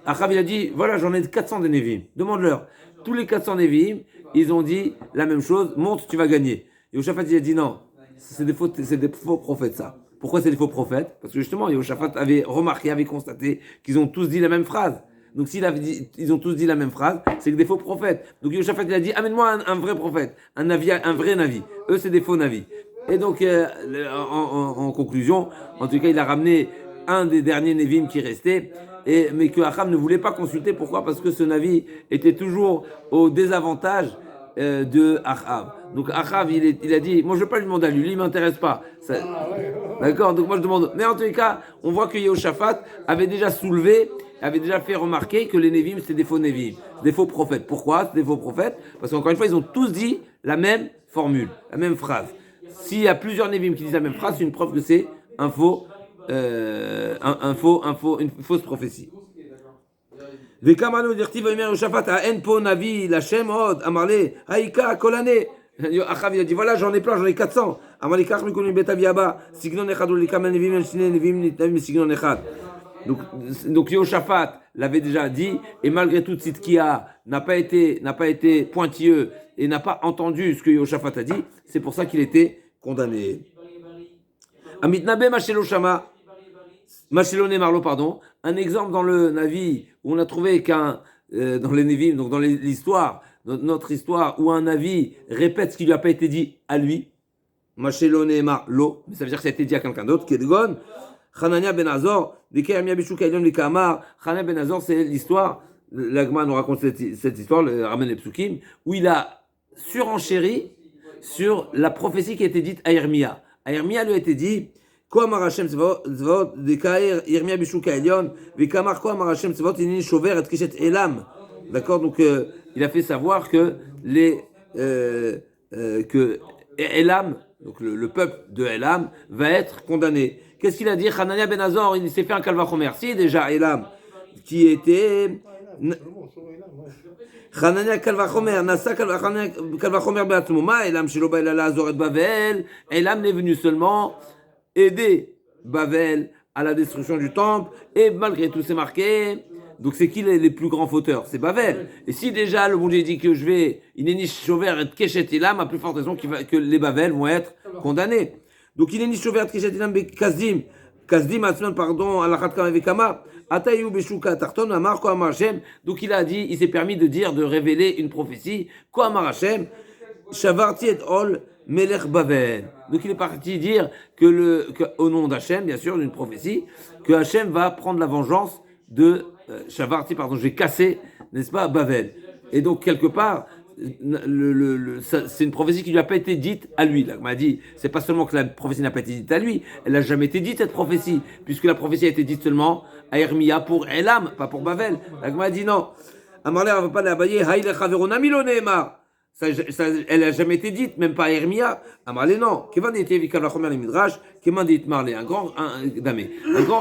Achav il a dit voilà j'en ai 400 des Nevi'im, demande-leur. Tous les 400 Nevi'im, ils ont dit la même chose, monte tu vas gagner. Yehoshaphat il a dit non, c'est des faux prophètes ça. Pourquoi c'est des faux prophètes? Parce que justement Yehoshaphat avait constaté qu'ils ont tous dit la même phrase. Donc ils ont tous dit la même phrase, c'est que des faux prophètes. Donc Yehoshaphat il a dit amène-moi un vrai prophète, un vrai Navi. Eux c'est des faux Navis. Et donc en conclusion, en tout cas il a ramené un des derniers Nevim qui restait, mais que Achav ne voulait pas consulter. Pourquoi? Parce que ce Navi était toujours au désavantage de Achav. Donc Achav il a dit moi je ne veux pas lui demander à lui, il ne m'intéresse pas. D'accord, donc moi je demande. Mais en tous les cas, on voit que Yehoshaphat avait déjà fait remarquer que les Nevim c'était des faux Nevim, des faux prophètes. Pourquoi c'est des faux prophètes? Parce qu'encore une fois, ils ont tous dit la même formule, la même phrase. S'il y a plusieurs Nevim qui disent la même phrase, c'est une preuve que c'est une fausse prophétie. Achav il a dit voilà j'en ai plein, j'en ai 400. Donc Yehoshaphat l'avait déjà dit et malgré tout Tzidkia n'a pas été pointilleux et n'a pas entendu ce que Yehoshaphat a dit, c'est pour ça qu'il était condamné. Amitnabe Machelo Nemarlo, pardon, un exemple dans le Navi où on a trouvé dans les Nevim, donc dans l'histoire, notre histoire, où un Navi répète ce qui lui a pas été dit à lui. Machelo Nemarlo, mais ça veut dire que ça a été dit à quelqu'un d'autre, Kedgon, Hanania Ben Azor, Hanania Ben Azor, c'est l'histoire, l'Agma nous raconte cette histoire, le ramène les Psukim, où il a surenchéri sur la prophétie qui a été dite à Irmia. À Irmia lui a été dit Quoi Marachem Tzvot, de Kair, Irmia Bishuka Elion, Vikamar Quoi Marachem Tzvot, Inin Shover, et Kishet Elam. D'accord, donc il a fait savoir que que Elam, donc le peuple de Elam, va être condamné. Qu'est-ce qu'il a dit? Hanania Ben Azor, il s'est fait un calvachomer. Si déjà Elam, qui était Hanania Kalvachomer, Nasa Kalvachomer Beatmouma, Elam Shiloba Elala Azor et Bavel. Elam n'est venu seulement aider Bavel à la destruction du temple, et malgré tout c'est marqué. Donc c'est qui les plus grands fauteurs? C'est Bavel. Et si déjà le bon Dieu dit que je vais Ineni Shover et Keshet Elam, à plus forte raison que les Bavel vont être condamnés. Donc Ineni Shover et Keshet Elam Kazdim Atzman, pardon, Alachat Kama Vekama. Donc il a dit, il s'est permis de révéler une prophétie. Quoi Hashem, Shavarti et Ol Melech Bavel. Donc il est parti dire au nom d'Hachem, bien sûr, d'une prophétie, que Hachem va prendre la vengeance de Shavarti, pardon, je vais casser, n'est-ce pas, Bavel. Et donc quelque part, c'est une prophétie qui lui a pas été dite à lui. Là, on m'a dit, c'est pas seulement que la prophétie n'a pas été dite à lui, elle n'a jamais été dite cette prophétie, puisque la prophétie a été dite seulement à Hermia pour Elam, pas pour Bavel. Là, on m'a dit non. Amarler va pas l'abayer, haïle chaverona milonema. Elle n'a jamais été dite, même pas à Hermia. Amarle, non. Kevan était vikal vachomer le midrash, kevan dit marlé, un grand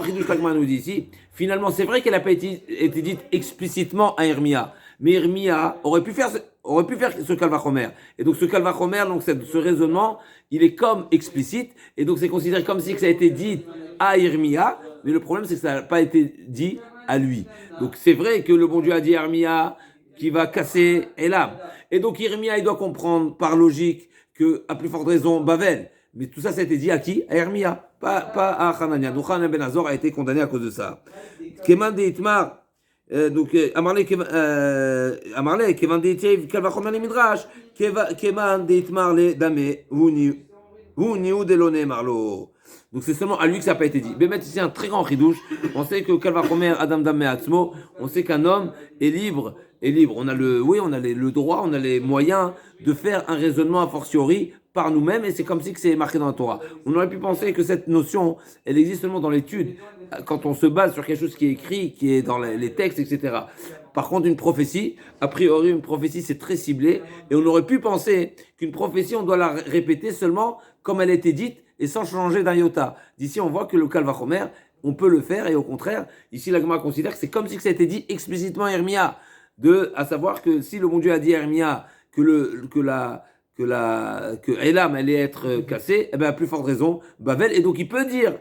chidouche l'agma nous dit ici. Finalement, c'est vrai qu'elle n'a pas été dite explicitement à Hermia, mais Hermia aurait pu faire ce kalvachomer. Et donc ce kalvachomer, donc ce raisonnement, il est comme explicite, et donc c'est considéré comme si ça a été dit à Hermia, mais le problème c'est que ça n'a pas été dit à lui. Donc c'est vrai que le bon Dieu a dit à Hermia qui va casser Elam. Et donc Hermia, il doit comprendre par logique que, à plus forte raison, Bavel. Mais tout ça, ça a été dit à qui? À Hermia, pas à Hanania. Donc Hanan ben Azor a été condamné à cause de ça. Keman de Itmar, Amarle, Keman de Itiev, Kalvachomer le Midrash, Keman de Itmar le Dame, Huniou Delone Marlo. Donc c'est seulement à lui que ça n'a pas été dit. Bémet, ici un très grand ridouche. On sait que Kalvachomer Adam Dame Atzmo, on sait qu'un homme est libre. On a le droit, on a les moyens de faire un raisonnement a fortiori par nous-mêmes, et c'est comme si que c'est marqué dans la Torah. On aurait pu penser que cette notion, elle existe seulement dans l'étude, quand on se base sur quelque chose qui est écrit, qui est dans les textes, etc. Par contre, une prophétie, a priori, une prophétie, c'est très ciblé, et on aurait pu penser qu'une prophétie, on doit la répéter seulement comme elle a été dite, et sans changer d'un iota. D'ici, on voit que le Kalvachomer, on peut le faire, et au contraire, ici, la Gemara considère que c'est comme si que ça a été dit explicitement à Hermia, à savoir que si le bon Dieu a dit à Hermia que Elam allait être cassé, eh bien, à plus forte raison, Bavel, et donc il peut dire,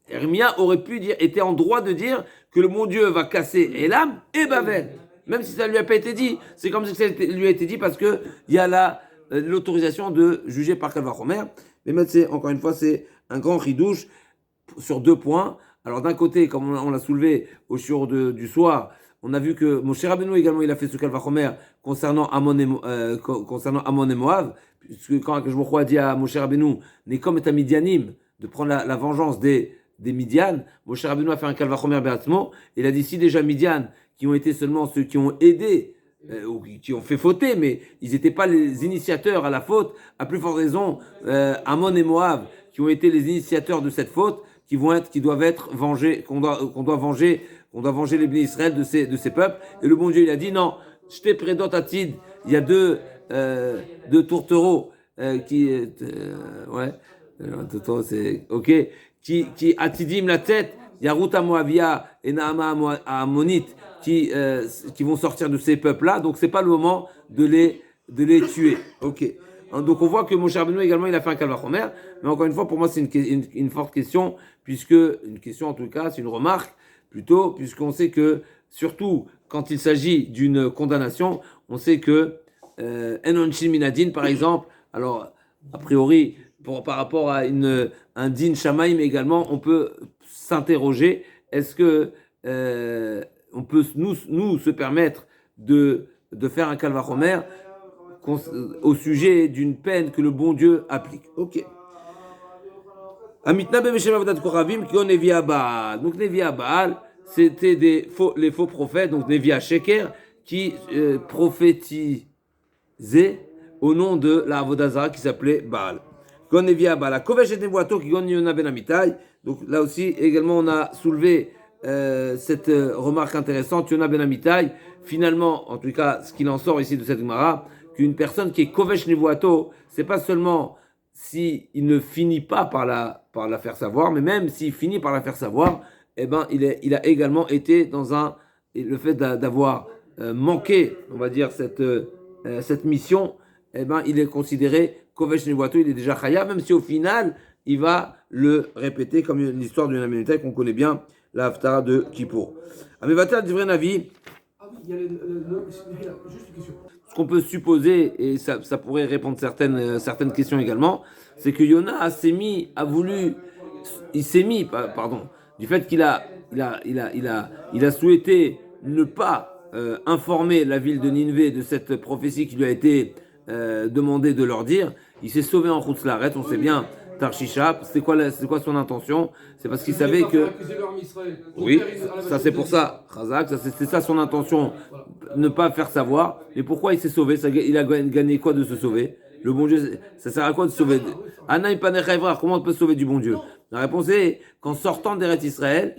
Hermia aurait pu dire, était en droit de dire que le bon Dieu va casser Elam et Bavel, même si ça ne lui a pas été dit, c'est comme si ça lui a été dit parce que il y a l'autorisation de juger par Kalvachomer. Mais maintenant, encore une fois, c'est un grand ridouche sur 2 points. Alors d'un côté, comme on l'a soulevé au shiur du soir, on a vu que Moshe Rabbeinu également, il a fait ce Kalvachomer concernant Ammon et Moab, puisque quand je me a dit à Moshe Rabbeinu, n'est comme et à Midianim, de prendre la vengeance des Midian, Moshe Rabbeinu a fait un Kalvachomer Be'atzmo, il a dit si déjà Midian, qui ont été seulement ceux qui ont aidé, ou qui ont fait fauter, mais ils n'étaient pas les initiateurs à la faute, à plus forte raison, Ammon et Moab, qui ont été les initiateurs de cette faute, qui doivent être vengés, qu'on doit venger les bénis Israël de ces peuples. Et le bon Dieu, il a dit non, je t'ai prédot atid. Il y a deux tourtereaux tourtereaux, c'est ok, qui atidim la tête. Il y a Ruta Moavia et Naama Ammonite qui vont sortir de ces peuples-là. Donc c'est pas le moment de les tuer. Ok. Donc on voit que Moshe Rabbeinu également il a fait un Kalvachomer, mais encore une fois pour moi c'est une forte question, une question en tout cas, c'est une remarque plutôt, puisqu'on sait que un quand il s'agit d'une condamnation, on sait que Enonchin Minadin par exemple, alors a priori par rapport à un din Shamaim également, on peut s'interroger, est-ce que on peut nous se permettre de faire un Kalvachomer au sujet d'une peine que le bon Dieu applique. Ok. Amitna b'meshem avodat koravim ki on Nevia Baal. Donc Nevia Baal, c'était les faux prophètes, donc Nevia Sheker, qui prophétisaient au nom de la Avodazara qui s'appelait Baal. Kon Nevia Baal. Kovesh et Nevoato qui gon Yona ben Amitai. Donc là aussi, également, on a soulevé cette remarque intéressante. Yona ben Amitai, finalement, en tout cas, ce qu'il en sort ici de cette Gemara, qu'une personne qui est Kovesh Nevoato, c'est pas seulement s'il ne finit pas par la faire savoir, mais même s'il finit par la faire savoir, eh ben, il a également été dans le fait d'avoir manqué, on va dire, cette mission, eh ben, il est considéré Kovesh Nevoato, il est déjà Chaya, même si au final, il va le répéter comme l'histoire d'une Aménitaï qu'on connaît bien, la Haftara de Kippour. Amevatel du vrai Navi. Ah oui, il y a juste une question. Ce qu'on peut supposer, et ça pourrait répondre certaines questions également, c'est que Yona s'est mis du fait qu'il a souhaité ne pas informer la ville de Ninvé de cette prophétie qui lui a été demandée de leur dire, il s'est sauvé en Chutz La'aretz, on sait bien, Tarshisha, c'est quoi son intention? C'est parce qu'il savait que... Oui, ça c'est pour ça, Chazak, c'est ça son intention, ne pas faire savoir. Mais pourquoi il s'est sauvé? Il a gagné quoi de se sauver? Le bon Dieu, ça sert à quoi de se sauver? Anaï Panechevra, comment on peut se sauver du bon Dieu? La réponse est qu'en sortant d'Eretz Israël,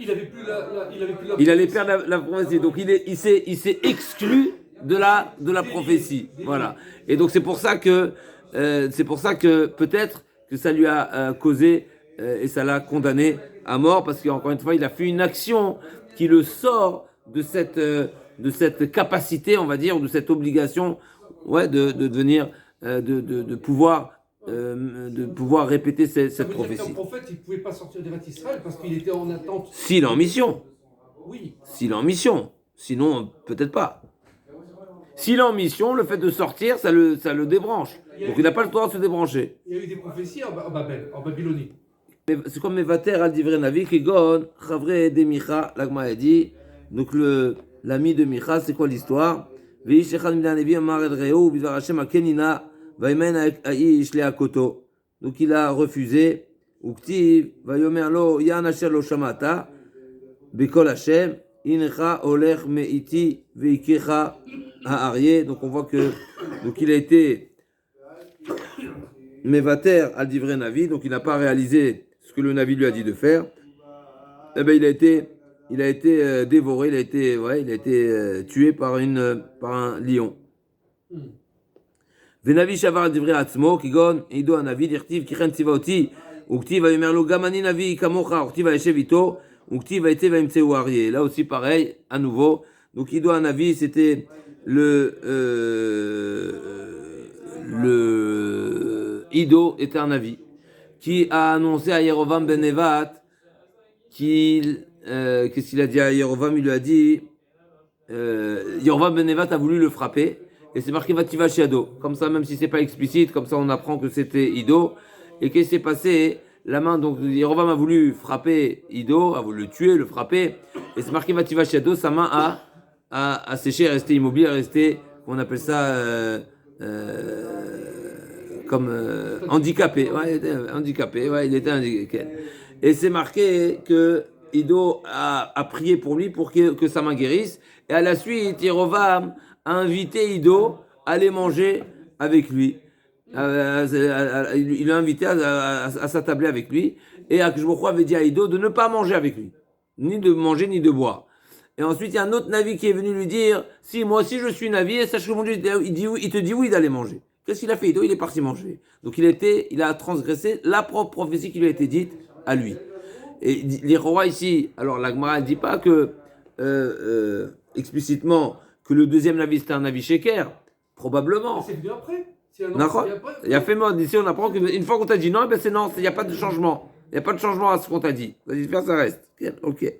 il allait perdre la prophétie. Donc il s'est exclu de la prophétie. Voilà. Et donc c'est pour ça que peut-être que ça lui a causé et ça l'a condamné à mort parce qu'encore une fois il a fait une action qui le sort de cette capacité, on va dire, ou de cette obligation, ouais, de devenir, de pouvoir répéter cette prophétie. Ça veut dire qu'un prophète, il ne pouvait pas sortir d'Eretz Israël parce qu'il était en attente. S'il est en mission. Oui. S'il est en mission. Sinon, peut-être pas. S'il est en mission, le fait de sortir, ça le débranche. Donc il n'a pas le droit de se débrancher. Il y a eu des prophéties en Babel, en Babylonie. C'est comme Mevater al divrei navi Kegon, Chavre de Micha, l'Agma a dit. Donc l'ami de Micha, c'est quoi l'histoire? Veish echad min hanevi amar el reo, bidvar Hashem akenina, vaimen aish leakoto. Donc il a refusé. Uktiv, vayomer lo, yan asher lo shamata, bekol Hashem, incha olech meiti veikecha ha'aryeh. Donc on voit que donc il a été Mevater al divrei navi, donc il n'a pas réalisé ce que le Navi lui a dit de faire. Eh ben il a été dévoré, il a été tué par un lion. Venavi shavar divrei atzmo kigon ido anavi dirtiv kichen tzivauti uktiv vayomer lo gam ani navi kamocha uktiv vayeshev ito uktiv vayetze vayimtzeu aryeh. Là aussi pareil, à nouveau. Donc ido anavi, c'était le Ido était un navi qui a annoncé à Yerovam ben Nevat qu'est-ce qu'il a dit à Yerovam? Il lui a dit Yerovam ben Nevat a voulu le frapper et c'est marqué Vativa Shiado. Comme ça, même si c'est pas explicite, comme ça on apprend que c'était Ido. Et qu'est-ce qui s'est passé? La main, donc Yerovam a voulu frapper Ido, a voulu le tuer, le frapper, et c'est marqué Vativa Shiado. Sa main a séché, est restée immobile, est restée, on appelle ça comme handicapé. Ouais, il était handicapé. Et c'est marqué que Ido a prié pour lui pour que sa main guérisse. Et à la suite, Yerovam a invité Ido à aller manger avec lui. Il l'a invité à s'attabler avec lui. Et Akshboch avait dit à Ido de ne pas manger avec lui. Ni de manger, ni de boire. Et ensuite, il y a un autre Navi qui est venu lui dire si, moi aussi je suis Navi, et sache que mon Dieu, il te dit oui d'aller manger. Qu'est-ce qu'il a fait? Ido, il est parti manger. Donc il a transgressé la propre prophétie qui lui a été dite à lui. Et les rois ici, alors la Gemara ne dit pas que explicitement que le deuxième Navi c'était un Navi Sheker. Probablement. C'est venu après. Il y a fait mode. Ici, on apprend qu'une fois qu'on t'a dit non, eh ben c'est non, il n'y a pas de changement. Il n'y a pas de changement à ce qu'on t'a dit. Vas-y, faire, ça reste. Ok.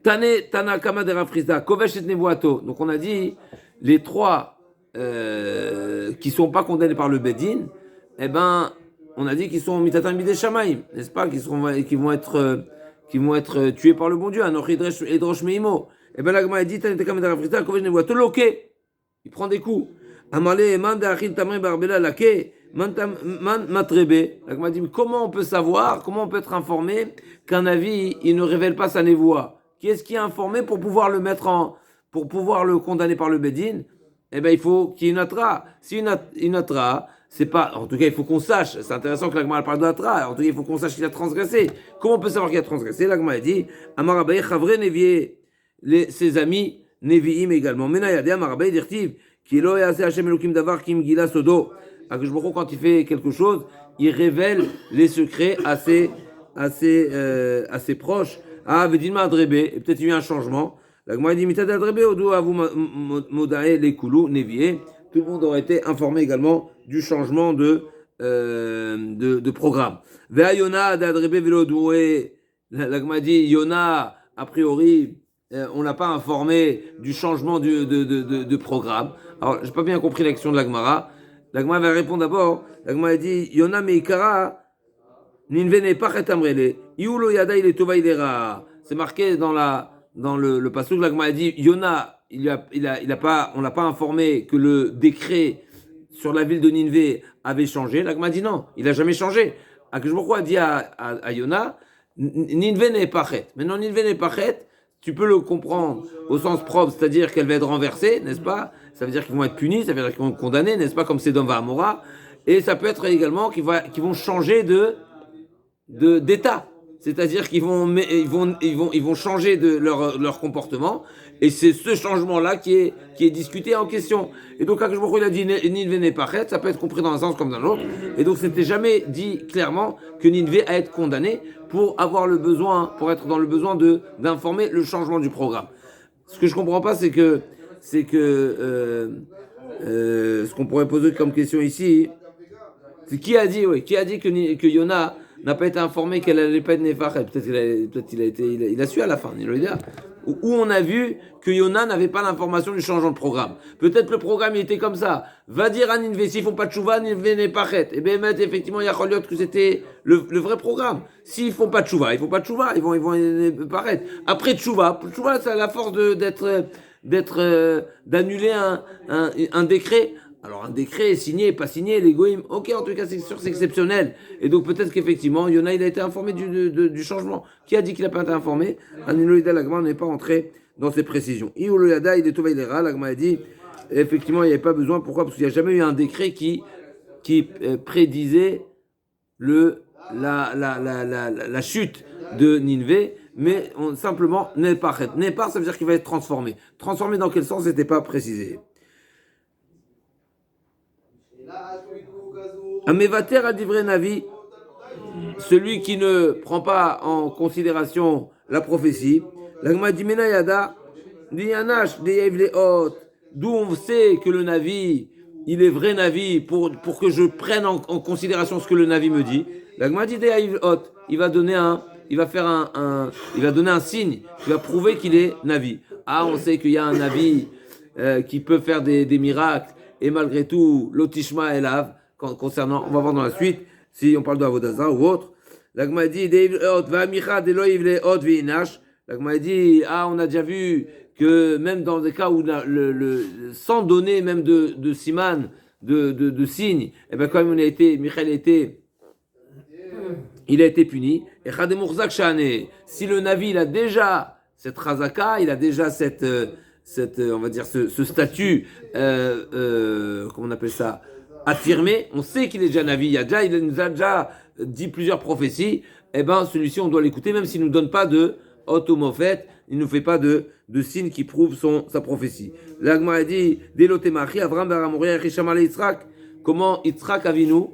Tana Kama de Rafrizda, Kovesh et Nevuato. Donc on a dit les trois qui sont pas condamnés par le Bedin, eh ben on a dit qu'ils sont mitatan bidei shamaim, n'est-ce pas, qui vont être tués par le bon Dieu. Anoch edrosh meimo. Eh ben la Gemara a dit Tana Kama de Rafrizda, Kovesh Nevuato loke. Il prend des coups. Amale man de achil tamre barbela lake. Man matrebe. La Gemara dit comment on peut savoir, comment on peut être informé qu'un avis il ne révèle pas sa névoie? Qui est-ce qui est informé pour pouvoir le pour pouvoir le condamner par le Bedin? Eh ben, il faut qu'il y ait une atra. Si une atra, c'est pas, en tout cas, il faut qu'on sache. C'est intéressant que la Gemara parle de atra. En tout cas, il faut qu'on sache qu'il a transgressé. Comment on peut savoir qu'il a transgressé? La Gemara dit, Amarabaye chavre nevié, ses amis neviim également. Menayade Amarabaye dirtiv, qui lo yase Hashem elokim davar kim gila sodo. Akashboko, quand il fait quelque chose, il révèle les secrets à ses proches. Ah, Vedilma Adrebe, et peut-être il y a eu un changement. La Gemara dit Mitad Adrebe, Odu Avu Modae Lekulu Nevié. Tout le monde aurait été informé également du changement de programme. Vea Yona d'Adrebe Velodoué. La Gemara dit Yona, a priori, on n'a pas informé du changement de programme. Alors, j'ai pas bien compris l'action de la Gemara. La Gemara va répondre d'abord. La Gemara dit Yona Meikara. C'est marqué dans le passage. La Gemara a dit Yona, on l'a pas informé que le décret sur la ville de Ninvé avait changé. La Gemara a dit non, il n'a jamais changé. Akashboko a dit à Yona Ninvé n'est pas chet. Maintenant Ninvé n'est pas chet, tu peux le comprendre au sens propre, c'est-à-dire qu'elle va être renversée, n'est-ce pas? Ça veut dire qu'ils vont être punis, ça veut dire qu'ils vont être condamnés, n'est-ce pas, comme Sodome et Amora. Et ça peut être également qu'ils vont changer d'état. c'est-à-dire qu'ils vont changer de leur comportement, et c'est ce changement-là qui est discuté en question. Et donc, quand il a dit Ninvé n'est pas chète, ça peut être compris dans un sens comme dans l'autre. Et donc, c'était jamais dit clairement que Ninvé a été condamné pour être dans le besoin d'informer le changement du programme. Ce que je comprends pas, c'est que ce qu'on pourrait poser comme question ici, c'est qui a dit que Yona n'a pas été informé qu'elle allait pas être Nefachet. Peut-être il a su à la fin, où on a vu que Yona n'avait pas l'information du changement de programme. Peut-être le programme il était comme ça. Va dire à Ninvé, s'ils font pas de chouva, Ninvé n'est pas chet. Et bien effectivement, il y a que c'était le vrai programme. S'ils font pas de chouva, ils vont paraître. Après chouva, c'est à la force d'annuler un décret. Alors un décret est signé, pas signé, les goïms, ok, en tout cas c'est sûr, c'est exceptionnel. Et donc peut-être qu'effectivement, Yona il a été informé du changement. Qui a dit qu'il n'a pas été informé? Aniloïda Lagma n'est pas entré dans ces précisions. Ioloyada, il est Tovaïlera, Lagma a dit, effectivement il n'y avait pas besoin, pourquoi? Parce qu'il n'y a jamais eu un décret qui prédisait la chute de Ninvé, mais simplement Népar. Népar, ça veut dire qu'il va être transformé. Transformé dans quel sens, c'était pas précisé. Amevater a dit vrai Navi, celui qui ne prend pas en considération la prophétie. L'agma dit Menayada, Dianash, d'où on sait que le Navi, il est vrai Navi, pour que je prenne en considération ce que le Navi me dit. L'agma dit il va donner il va donner un signe qui va prouver qu'il est Navi. Ah, on sait qu'il y a un Navi qui peut faire des miracles. Et malgré tout, l'otishma elav, concernant, on va voir dans la suite, si on parle de Avodaza ou autre. L'agma dit, l'agma dit, on a déjà vu que même dans des cas où sans donner même de siman, de signes, et bien quand même Michael il a été puni. Et si le Navi il a déjà cette razaka, il a déjà on va dire ce statut, comment on appelle ça, affirmé, on sait qu'il est déjà Navi, il nous a déjà dit plusieurs prophéties, et ben celui-ci on doit l'écouter même s'il ne nous donne pas de automofet, il ne nous fait pas de signe qui prouve sa prophétie. L'Agma a dit, comment Yitzhak Avinu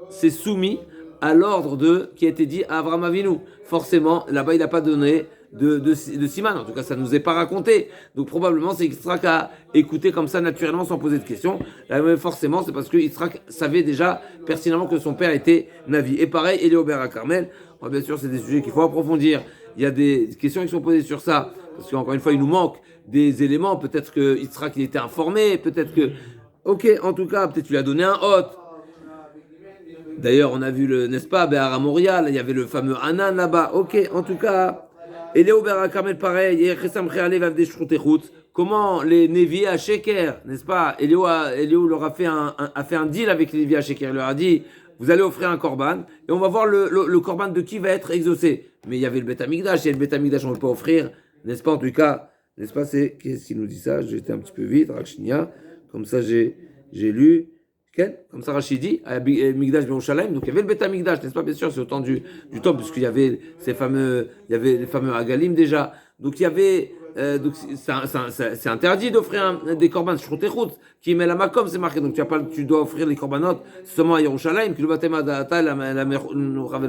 s'est soumis à l'ordre qui a été dit à Avraham Avinu. Forcément, là-bas il n'a pas donné de siman, en tout cas ça ne nous est pas raconté, donc probablement c'est Yitzhak a écouté comme ça naturellement sans poser de questions. Là, forcément c'est parce que Yitzhak savait déjà pertinemment que son père était Navi. Et pareil, Eliobert à Carmel, bien sûr c'est des sujets qu'il faut approfondir, il y a des questions qui sont posées sur ça, parce qu'encore une fois il nous manque des éléments, peut-être que Yitzhak il était informé, peut-être que, ok, en tout cas peut-être tu lui as donné un hôte. D'ailleurs on a vu n'est-ce pas, Béhara Moria, il y avait le fameux Hanan là-bas, ok, en tout cas. Et Léo Berakamel pareil, et Chesam Créalev Avdé Shroutechut, comment les Néviés à Sheker, n'est-ce pas? Eliou leur a fait un deal avec les Néviés à Sheker, il leur a dit, vous allez offrir un korban, et on va voir le korban de qui va être exaucé. Mais il y avait le Beth Amikdash, et le Beth Amikdash on ne peut pas offrir, n'est-ce pas en tout cas, n'est-ce pas, qu'est-ce qui nous dit ça? J'étais un petit peu vite, Rakshinia, comme ça j'ai lu. Comme ça Rachid dit, à Migdash Yerushalayim, donc il y avait le Beth Amikdash, n'est-ce pas? Bien sûr, c'est au temps du temps, puisqu'il y avait les fameux Agalim déjà. Donc il y avait, donc c'est interdit d'offrir des korban Shroutechut, qui met la makom, c'est marqué. Donc tu dois offrir les korbanot seulement à Yerushalayim, qui le baptême à la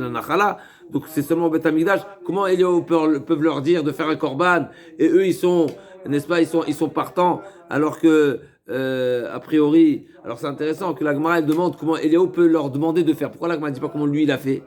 Nachala. Donc c'est seulement au Beth Amikdash. Comment les peuvent leur dire de faire un korban, et eux ils sont, n'est-ce pas, ils sont partants, alors que a priori, alors c'est intéressant que la Gemara elle demande comment Eliaou peut leur demander de faire. Pourquoi la Gemara ne dit pas comment lui il a fait?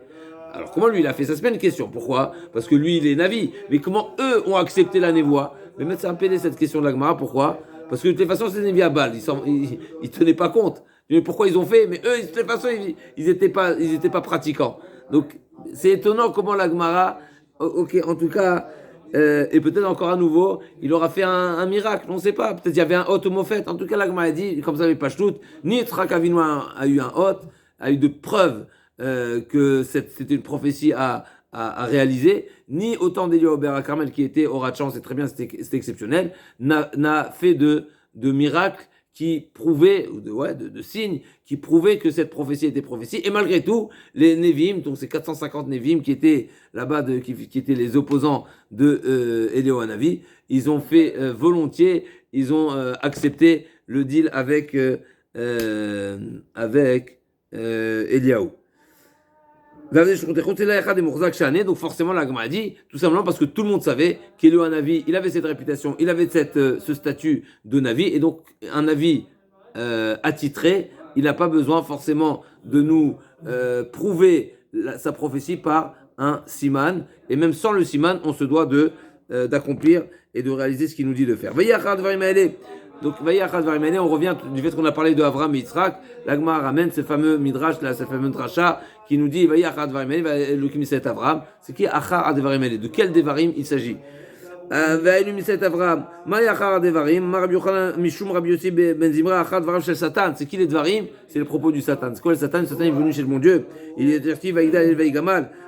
Alors comment lui il a fait? Ça c'est pas une question. Pourquoi? Parce que lui il est Navi. Mais comment eux ont accepté la névoie? Mais mettre c'est un PD cette question de la Gemara. Pourquoi? Parce que de toute façon c'est Névi à balle. Ils tenaient pas compte. Mais pourquoi ils ont fait? Mais eux de toute façon ils étaient pas pratiquants. Donc c'est étonnant comment la Gemara, ok, en tout cas. Et peut-être encore à nouveau, il aura fait un miracle, on ne sait pas. Peut-être il y avait un hôte homophète. En tout cas, l'Agma a dit, comme ça, avait pas tout, ni Yitzhak Avinu a eu un hôte, a eu de preuves que c'était une prophétie à réaliser, ni autant d'Eliaou Ber Carmel qui était Horat Chance, c'est très bien, c'était exceptionnel, n'a fait de miracle qui prouvaient, de signes, qui prouvaient que cette prophétie était prophétie. Et malgré tout, les Névim, donc ces 450 Névim qui étaient là-bas, qui étaient les opposants de Éliyahu Hanavi, ils ont fait volontiers, ils ont accepté le deal avec Eliyahu. Donc forcément la Gemara a dit, tout simplement parce que tout le monde savait qu'Eliyahu Hanavi, il avait cette réputation, il avait ce statut de Navi, et donc un Navi attitré, il n'a pas besoin forcément de nous prouver sa prophétie par un siman, et même sans le siman, on se doit d'accomplir et de réaliser ce qu'il nous dit de faire. Donc, on revient du fait qu'on a parlé de Avram et Yitzhak. L'Agma ramène ce fameux midrash, ce fameux dracha qui nous dit Avram. C'est qui Achar Advarim? De quel Devarim il s'agit? C'est qui les Dvarim? C'est le propos du Satan. C'est quoi le Satan? Le Satan est venu chez le bon Dieu. Il est dirti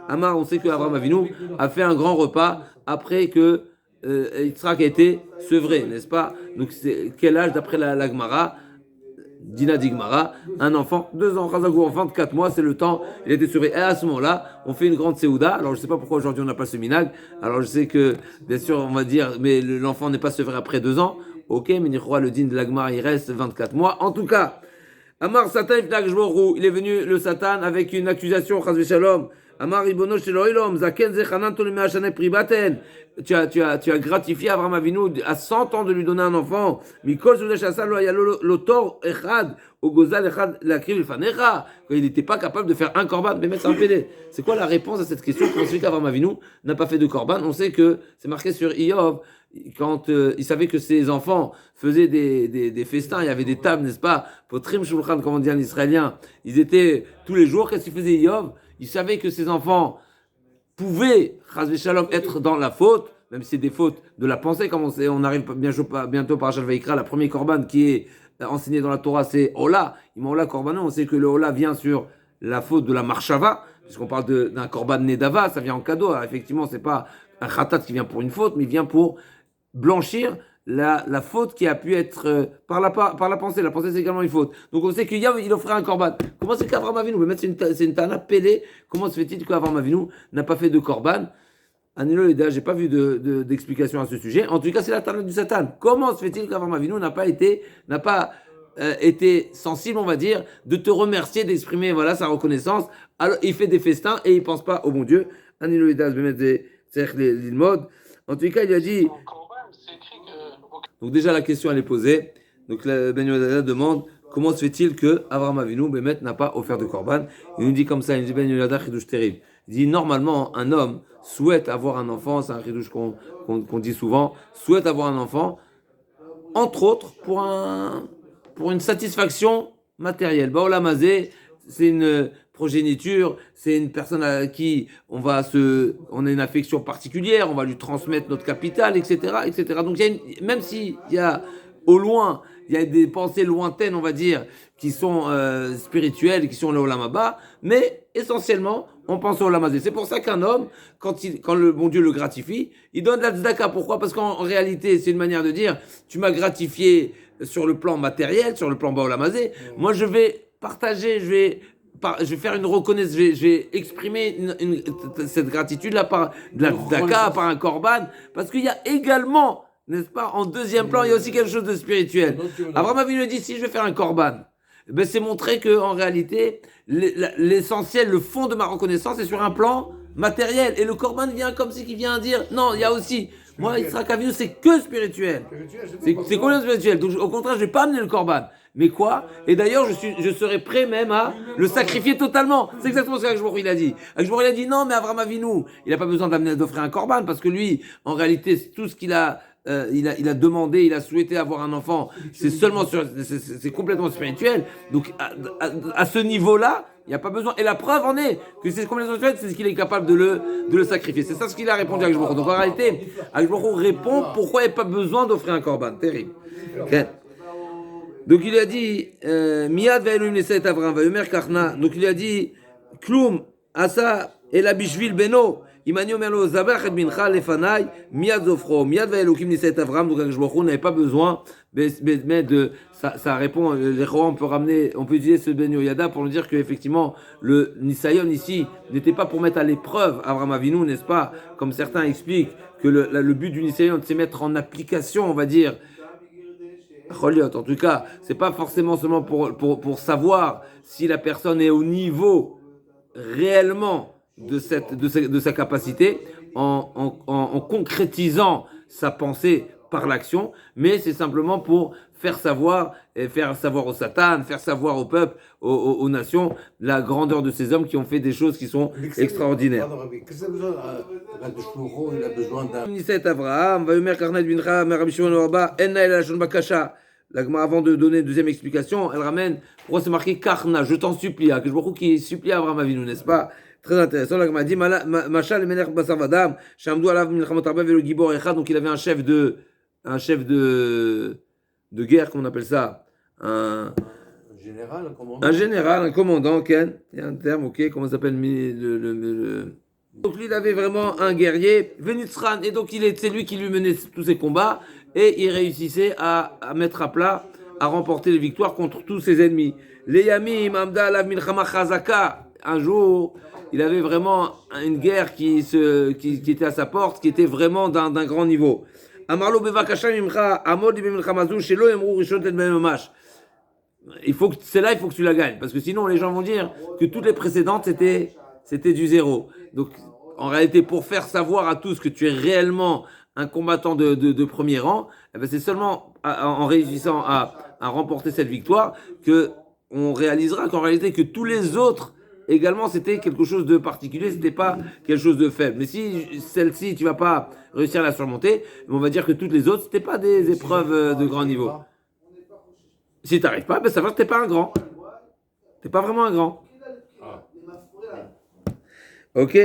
Amar, on sait que Abraham Avinu a fait un grand repas après que Yitzhak a été sevré, n'est-ce pas? Donc, c'est quel âge d'après la Gemara? Dina Digmara, un enfant, 2 ans, Khazagou, enfant de 4 mois, c'est le temps, il a été sevré. Et à ce moment-là, on fait une grande séouda. Alors, je ne sais pas pourquoi aujourd'hui on n'a pas ce minag. Alors, je sais que, bien sûr, on va dire, mais l'enfant n'est pas sevré après 2 ans. Ok, mais Nichroa, le din de la Gemara, il reste 24 mois. En tout cas, Amar Satan, il est venu, le Satan, avec une accusation, Chazvé Shalom. Amar Ibono Sheloilom, Zaken Zechanan Tolumé Hachane Pribaten. Tu as gratifié Abraham Avinu à 100 ans de lui donner un enfant. Mikol Sudesh Asal Lo Yalo Lotor Echad, au Gozal Echad Lakriv Fanecha. Quand il n'était pas capable de faire un korban, mais mettre un PD. C'est quoi la réponse à cette question? Comment se fait qu'Abraham Avinu n'a pas fait de korban? On sait que c'est marqué sur Iyov. Quand il savait que ses enfants faisaient des festins, il y avait des tables, n'est-ce pas? Potrim Shulchan, comme on dit en israélien. Ils étaient tous les jours, qu'est-ce qu'il faisait Iyov? Il savait que ses enfants pouvaient, Chazvé Shalom, être dans la faute, même si c'est des fautes de la pensée, comme on arrive bientôt par Shal Vaikra, la première korban qui est enseignée dans la Torah, c'est Ola. Ola Korbanon, on sait que le Ola vient sur la faute de la Marshava, puisqu'on parle d'un korban Nedava, ça vient en cadeau. Alors, effectivement, c'est pas un khatat qui vient pour une faute, mais il vient pour blanchir la faute qui a pu être par la pensée. La pensée, c'est également une faute. Donc, on sait qu'il offrait un korban. Comment c'est qu'Avram Avinu, c'est une tana pelée, comment se fait-il qu'Avram Avinu n'a pas fait de korban? Anilo Leda, j'ai pas vu d'explication à ce sujet. En tout cas, c'est la tana du Satan. Comment se fait-il qu'Avram Avinu n'a pas été sensible, on va dire, de te remercier, d'exprimer sa reconnaissance? Alors, il fait des festins et il pense pas au bon Dieu. Anilo Leda, je vais mettre l'ilmod. En tout cas, il a dit. Donc déjà la question elle est posée. Donc Ben Yodada demande comment se fait-il que Avraham Avinu Bémet n'a pas offert de korban? Il nous dit comme ça, il nous dit Ben Yodada chidouche terrible. Il dit normalement un homme souhaite avoir un enfant, c'est un chidouche qu'on dit souvent, souhaite avoir un enfant, entre autres pour une satisfaction matérielle. Baolamazé, c'est une progéniture, c'est une personne à qui on a une affection particulière, on va lui transmettre notre capital, etc., etc. Donc, même s'il y a au loin, il y a des pensées lointaines, on va dire, qui sont spirituelles, qui sont le Olam Haba, mais essentiellement, on pense au Olam Hazé. C'est pour ça qu'un homme, quand le bon Dieu le gratifie, il donne la tzedaka. Pourquoi? Parce qu'en réalité, c'est une manière de dire, tu m'as gratifié sur le plan matériel, sur le plan Olam Hazé, moi je vais partager, je vais faire une reconnaissance, je vais exprimer cette gratitude-là par de la tzedaka, par un korban, parce qu'il y a également, n'est-ce pas, en deuxième plan, il y a aussi quelque chose de spirituel. Abraham Avinu dit, si je vais faire un korban, c'est montrer que en réalité, l'essentiel, le fond de ma reconnaissance est sur un plan matériel. Et le korban vient comme si qui vient dire, non, il y a aussi, moi, Yitzhak Avinu, c'est que spirituel. C'est complètement spirituel. Donc, au contraire, je ne vais pas amener le korban. Mais quoi? Et d'ailleurs, je serais prêt même à le sacrifier totalement. C'est exactement ce qu'Akshbour il a dit. Akshbour il a dit non, mais Avraham Avinu, il n'a pas besoin d'offrir un korban parce que lui, en réalité, tout ce qu'il a, il a demandé, il a souhaité avoir un enfant, c'est complètement spirituel. Donc, à ce niveau-là, il n'y a pas besoin. Et la preuve en est que c'est complètement spirituel, c'est ce qu'il est capable de le sacrifier. C'est ça ce qu'il a répondu à Akshbour. Donc, en réalité, Akshbour répond pourquoi il n'y a pas besoin d'offrir un korban. Terrible. Okay. Donc il a dit Miad va'elum neset Avram va'yomer karna. Donc il a dit Kloum asa el abishvil beno. Imani Omelo Zabach et Mincha Lefanai, Miad Zofro, Miad Vaelokim Niset Avram, donc Akadosh Baruch Hu n'avait pas besoin, mais de, ça répond, les rois, on peut utiliser ce Ben Yoyada pour nous dire qu'effectivement, le Nisayon ici n'était pas pour mettre à l'épreuve Avram Avinu, n'est-ce pas, comme certains expliquent, que le but du Nisayon, c'est mettre en application, on va dire, en tout cas, c'est pas forcément seulement pour savoir si la personne est au niveau réellement de sa capacité, en concrétisant sa pensée par l'action, mais c'est simplement pour faire savoir au Satan, faire savoir au peuple, aux nations, la grandeur de ces hommes qui ont fait des choses qui sont extraordinaires. Qu'est-ce que il a besoin d'un... Nisset Avraham, Vayomer Karnet Bincha, Rabbi Shimon Rabba, Enna El Hashon Bakasha. Avant de donner une deuxième explication, elle ramène, pourquoi c'est marqué Karna, je t'en supplie, que je vois qui supplie Avraham Avinu, n'est-ce pas? Très intéressant. La Gemara dit Machal Melech Basar Vadam, Shamdu Alav Milchamot Arba Velo Gibor Echad, donc il avait un chef de guerre, comment on appelle ça? Un général, un commandant, Ken. Il y a un terme, ok, comment ça s'appelle Donc lui, il avait vraiment un guerrier, Venitzran, et donc c'est lui qui lui menait tous ses combats, et il réussissait à mettre à plat, à remporter les victoires contre tous ses ennemis. Les Yamim, Amda Alav Milchama Chazaka, un jour, il avait vraiment une guerre qui était à sa porte, qui était vraiment d'un grand niveau. Amarlo Bevakasha Mimcha, Amod Bimilchamazu, Shelo Emru Rishon Tet Ben Mamash. Il faut que tu la gagnes, parce que sinon les gens vont dire que toutes les précédentes c'était du zéro. Donc en réalité, pour faire savoir à tous que tu es réellement un combattant de premier rang, eh ben, c'est seulement en réussissant à remporter cette victoire que on réalisera qu'en réalité que tous les autres également c'était quelque chose de particulier, c'était pas quelque chose de faible. Mais si celle-ci tu vas pas réussir à la surmonter, on va dire que toutes les autres c'était pas des épreuves de grand niveau. Si t'arrives pas, ben ça veut dire que t'es pas un grand. T'es pas vraiment un grand. Ok.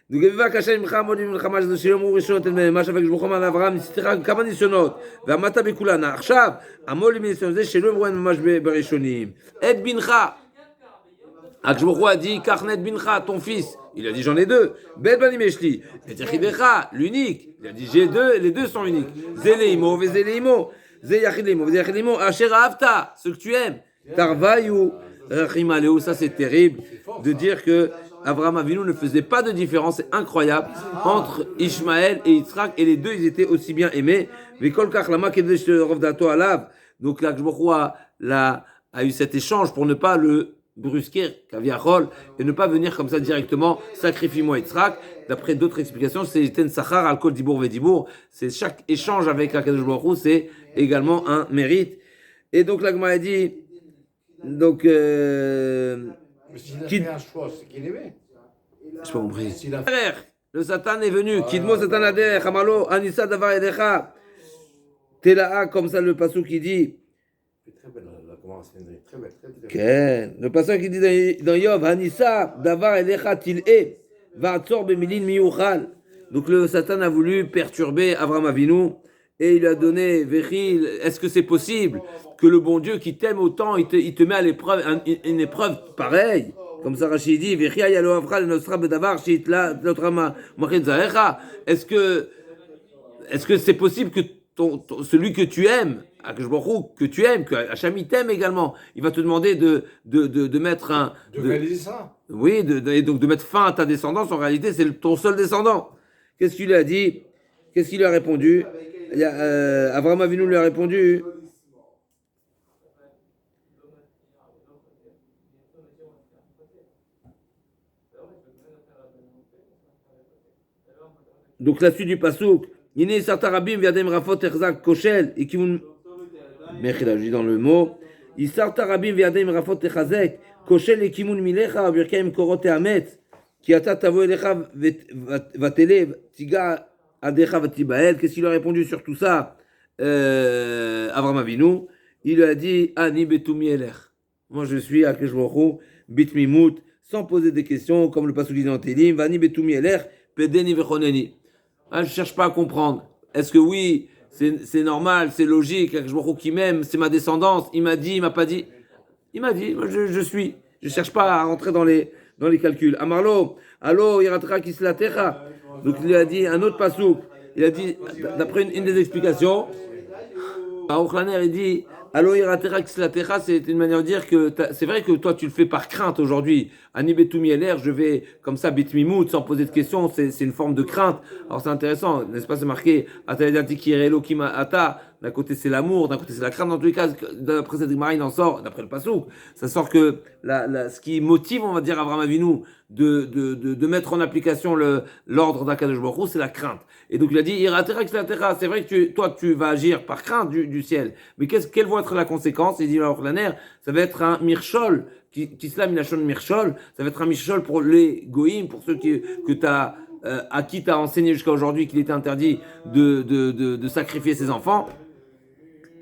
Donc, Kashem Modim Khamaj Shilom Rishon Tel Mash avec Shmuchom Avram Nisitira כמה ניסיונות ועמדת בכולנה. עכשיו, המול מניסיון זה שלא אמרו ממש בראשונים. את בנך. Akshmochou a dit Karnet Bincha, ton fils. Il a dit j'en ai deux. Bet Banim Eshli. Et Yechidecha, l'unique. Il a dit j'ai deux, les deux sont uniques. Zeleimo, Vezeleimo. Zeyachidimo, Vezeyachidimo. Asher Avta, ce que tu aimes. Tarvayu, Rachim Aleu. Ça c'est terrible de dire que Avraham Avinu ne faisait pas de différence, c'est incroyable, entre Ishmaël et Yitzhak, et les deux ils étaient aussi bien aimés. Donc là, Akshmochou a eu cet échange pour ne pas le brusquer, Kaviachol, et ne pas venir comme ça directement, sacrifie-moi Yitzhak. D'après d'autres explications, c'est Ten Sachar, Al Kol Dibour Vedibour. C'est chaque échange avec Akadosh Baruch Hu, c'est également un mérite. Et donc la Gemara a dit, donc, s'il a fait un choix, c'est qu'il aimait. je pas compris. Le Satan est venu. Kidmo Satan Ader, Hamalo, Anissa Davar Edecha. Tela'a, comme ça le passage qui dit. Très belle, la commence, très belle. Le passage qui dit dans Yov, Anissa Davar Edecha Til'e, Va'atzor Bemilin Miyuchal. Donc le Satan a voulu perturber Avraham Avinu et il a donné Vechil. Est-ce que c'est possible que le bon Dieu qui t'aime autant, il te met à l'épreuve, une épreuve pareille? Comme ça Rachid dit, est-ce que c'est possible que celui que tu aimes, que Hacham t'aime également, il va te demander de mettre de réaliser ça. Oui, et donc de mettre fin à ta descendance, en réalité c'est ton seul descendant. Qu'est-ce qu'il lui a dit? Qu'est-ce qu'il lui a répondu? Avraham Avinu lui a répondu. Donc la suite du pasouk, Yine Sartarabim Viadem Rafot Erzak Koshel et qui vous Mechila, je dis dans le mot, Sartarabim Viadem Rafot Echazek Koshel et Kimun Milecha Birkaim Korot Amet qui ata tavo elecha vatele tiga adecha vatibael. Qu'est-ce qu'il a répondu sur tout ça? Avraham Avinu, il lui a dit Ani betumi elech. Moi je suis Akadosh Baruch Hu bitmimut, sans poser des questions, comme le pasouk dit dans Télim, Vani betumi elech pedeni vechoneni. Je ne cherche pas à comprendre. Est-ce que oui, c'est normal, c'est logique, Akadosh qui m'aime, c'est ma descendance. Il m'a dit, il m'a pas dit. Il m'a dit, moi je suis. Je ne cherche pas à rentrer dans les dans les calculs. Amarlo, allo, iratera kislatecha. Donc il lui a dit un autre pasouk. Il a dit, d'après une des explications, Aouchlaner, il dit, allo iratera kislatecha, c'est une manière de dire que c'est vrai que toi tu le fais par crainte aujourd'hui. Ani betoumi LR, je vais comme ça bitmimout sans poser de questions, c'est une forme de crainte. Alors c'est intéressant, n'est-ce pas, c'est marqué Atayadati kirelo kima ata. D'un côté c'est l'amour, d'un côté c'est la crainte. Dans tous les cas, d'après cette Gemara, il en sort, d'après le pasouk, ça sort que ce qui motive, on va dire, Avraham Avinu de mettre en application l'ordre d'Akadosh Baruch Hu, c'est la crainte. Et donc il a dit, iratera kislatecha, c'est vrai que toi tu vas agir par crainte du ciel, mais quelles vont être la conséquence? Il dit alors l'année, ça va être un mirchol, qu'islam il a chon mirchol, ça va être un mirchol pour les goïms, pour ceux à qui tu as enseigné jusqu'à aujourd'hui qu'il était interdit de sacrifier ses enfants.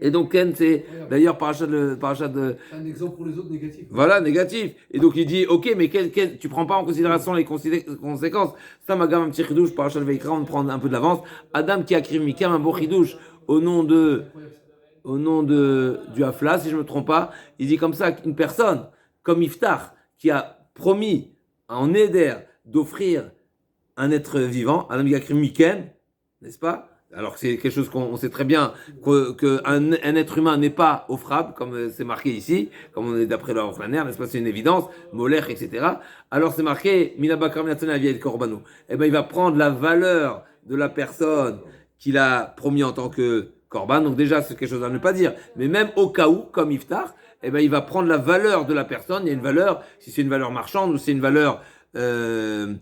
Et donc Ken, c'est d'ailleurs parachat de... C'est un exemple pour les autres négatifs. Voilà, négatif. Et donc il dit, ok, mais tu prends pas en considération les conséquences. Ça m'a un petit chidouche, parachat de Veikra, on prend un peu de l'avance. Adam qui a écrit Mikam, un beau chidouche, au nom du Hafla, si je me trompe pas, il dit comme ça qu'une personne, comme Iftar, qui a promis en Éder d'offrir un être vivant, Adam qui a écrit Mikem, n'est-ce pas? Alors que c'est quelque chose qu'on sait très bien qu'un être humain n'est pas offrable, comme c'est marqué ici, comme on est d'après leur flaner, n'est-ce pas, c'est une évidence, Molech, etc. Alors c'est marqué, Minabakar Minatsana Viel Korbano. Eh bien, il va prendre la valeur de la personne qu'il a promis en tant que Korban, donc déjà c'est quelque chose à ne pas dire, mais même au cas où, comme Iftar, eh ben, il va prendre la valeur de la personne, il y a une valeur, si c'est une valeur marchande ou c'est une valeur de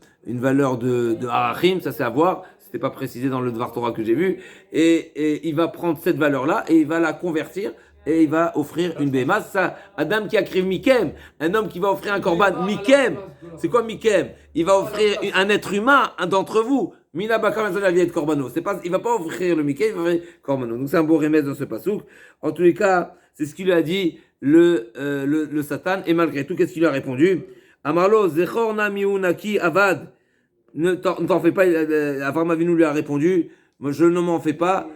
Harachim, ça c'est à voir. C'était pas précisé dans le Dvar Torah que j'ai vu, et il va prendre cette valeur-là et il va la convertir et il va offrir une béma. Ça, Adam qui a créé Mikem, un homme qui va offrir un korban Mikem. C'est quoi Mikem? Il va offrir un être humain, un d'entre vous. Mina Bakam la vie de Korbano. C'est pas, il va pas offrir le Mikem, il va offrir Korbano. Donc c'est un beau remède dans ce pasouk. En tous les cas, c'est ce qu'il lui a dit le Satan. Et malgré tout, qu'est-ce qu'il lui a répondu? Amarlo zechor na miunaki avad. Ne t'en fais pas, Avraham Avinu lui a répondu, moi je ne m'en fais pas,